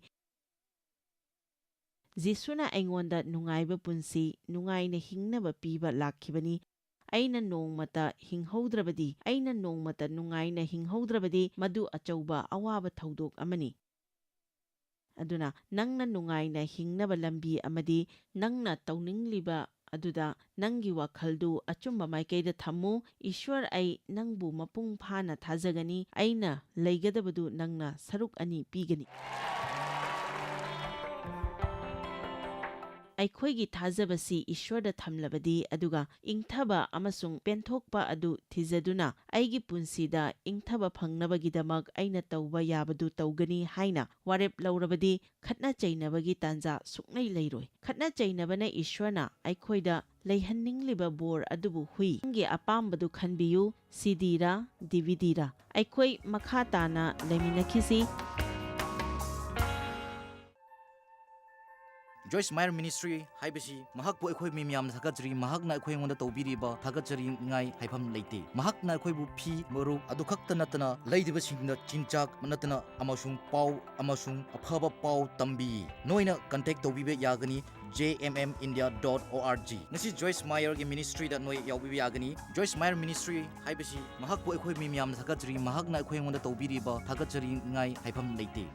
ꯖꯤꯁꯨꯅ ꯑꯩꯉꯣꯟꯗ ꯅꯨꯡꯉꯥꯏꯕ ꯄꯨꯟꯁꯤ ꯅꯨꯡꯉꯥꯏꯅ ꯍꯤꯡꯅꯕ ꯄꯤꯕ ꯂꯥꯛꯈꯤꯕꯅꯤ꯫ ꯑꯩꯅ ꯅꯣꯡꯃꯇ ꯅꯨꯡꯉꯥꯏꯅ ꯍꯤꯡꯍꯧꯗ꯭ꯔꯕꯗꯤ ꯃꯗꯨ ꯑꯆꯧꯕ ꯑꯋꯥꯕ ꯊꯧꯗꯣꯛ ꯑꯃꯅꯤ꯫ ꯑꯗꯨꯅ ꯅꯪꯅ ꯅꯨꯡꯉꯥꯏꯅ ꯍꯤꯡꯅꯕ ꯂꯝꯕꯤ ꯑꯃꯗꯤ ꯅꯪꯅ ꯇꯧꯅꯤꯡꯂꯤꯕ ꯑꯗꯨꯗ ꯅꯪꯒꯤ ꯋꯥꯈꯜꯗꯨ ꯑꯆꯨꯝꯕ ꯃꯥꯏꯀꯩꯗ ꯊꯝꯃꯨ, ꯏꯁ꯭ꯋꯔ ꯑꯩ ꯅꯪꯕꯨ ꯃꯄꯨꯡ ꯐꯥꯅ ꯊꯥꯖꯒꯅꯤ, ꯑꯩꯅ ꯂꯩꯒꯗꯕꯗꯨ ꯅꯪꯅ ꯁꯔꯨꯛ ꯑꯅꯤ ꯄꯤꯒꯅꯤ꯫ ꯑꯩꯈꯣꯏꯒꯤ ꯊꯥꯖꯕꯁꯤ ꯏꯁ꯭ꯋꯔꯗ ꯊꯝꯂꯕꯗꯤ ꯑꯗꯨꯒ ꯏꯪꯊꯕ ꯑꯃꯁꯨꯡ ꯄꯦꯟꯊꯣꯛꯄ ꯑꯗꯨ ꯊꯤꯖꯗꯨꯅ ꯑꯩꯒꯤ ꯄꯨꯟꯁꯤꯗ ꯏꯪꯊꯕ ꯐꯪꯅꯕꯒꯤꯗꯃꯛ ꯑꯩꯅ ꯇꯧꯕ ꯌꯥꯕꯗꯨ ꯇꯧꯒꯅꯤ ꯍꯥꯏꯅ ꯋꯥꯔꯦꯞ ꯂꯧꯔꯕꯗꯤ ꯈꯠꯅ ꯆꯩꯅꯕꯒꯤ ꯇꯥꯟꯖꯥ ꯁꯨꯡꯂꯩ ꯂꯩꯔꯣꯏ꯫ ꯈꯠꯅ ꯆꯩꯅꯕꯅ ꯏꯁ꯭ꯋꯔꯅ ꯑꯩꯈꯣꯏꯗ ꯂꯩꯍꯟꯅꯤꯡꯂꯤꯕ ꯕꯣꯔ ꯑꯗꯨꯕꯨ ꯍꯨꯏ, ꯅꯪꯒꯤ ꯑꯄꯥꯝꯕꯗꯨ ꯈꯟꯕꯤꯌꯨ, CDꯔ DVDꯔ꯫ ꯑꯩꯈꯣꯏ ꯃꯈꯥ ꯇꯥꯅ ꯂꯩꯃꯤꯟꯅꯈꯤꯁꯤ꯫ Joyce Meyer Ministry haibasi mahakpu akhoi mi miyam thakajri mahakna akhoi ngonda tawbiriba thakajri ngai haifam leite mahakna akhoi bu phi maru adu khakta natana leidiba singna chinchak natana amasung pau amasung aphaba pau tambi noina contact tawbibe yagani jmmindia.org ngasi Joyce Meyer gi ministry da noi yawbibe yagani Joyce Meyer Ministry haibasi mahakpu akhoi mi miyam thakajri mahakna akhoi ngonda tawbiriba thakajri ngai haifam leite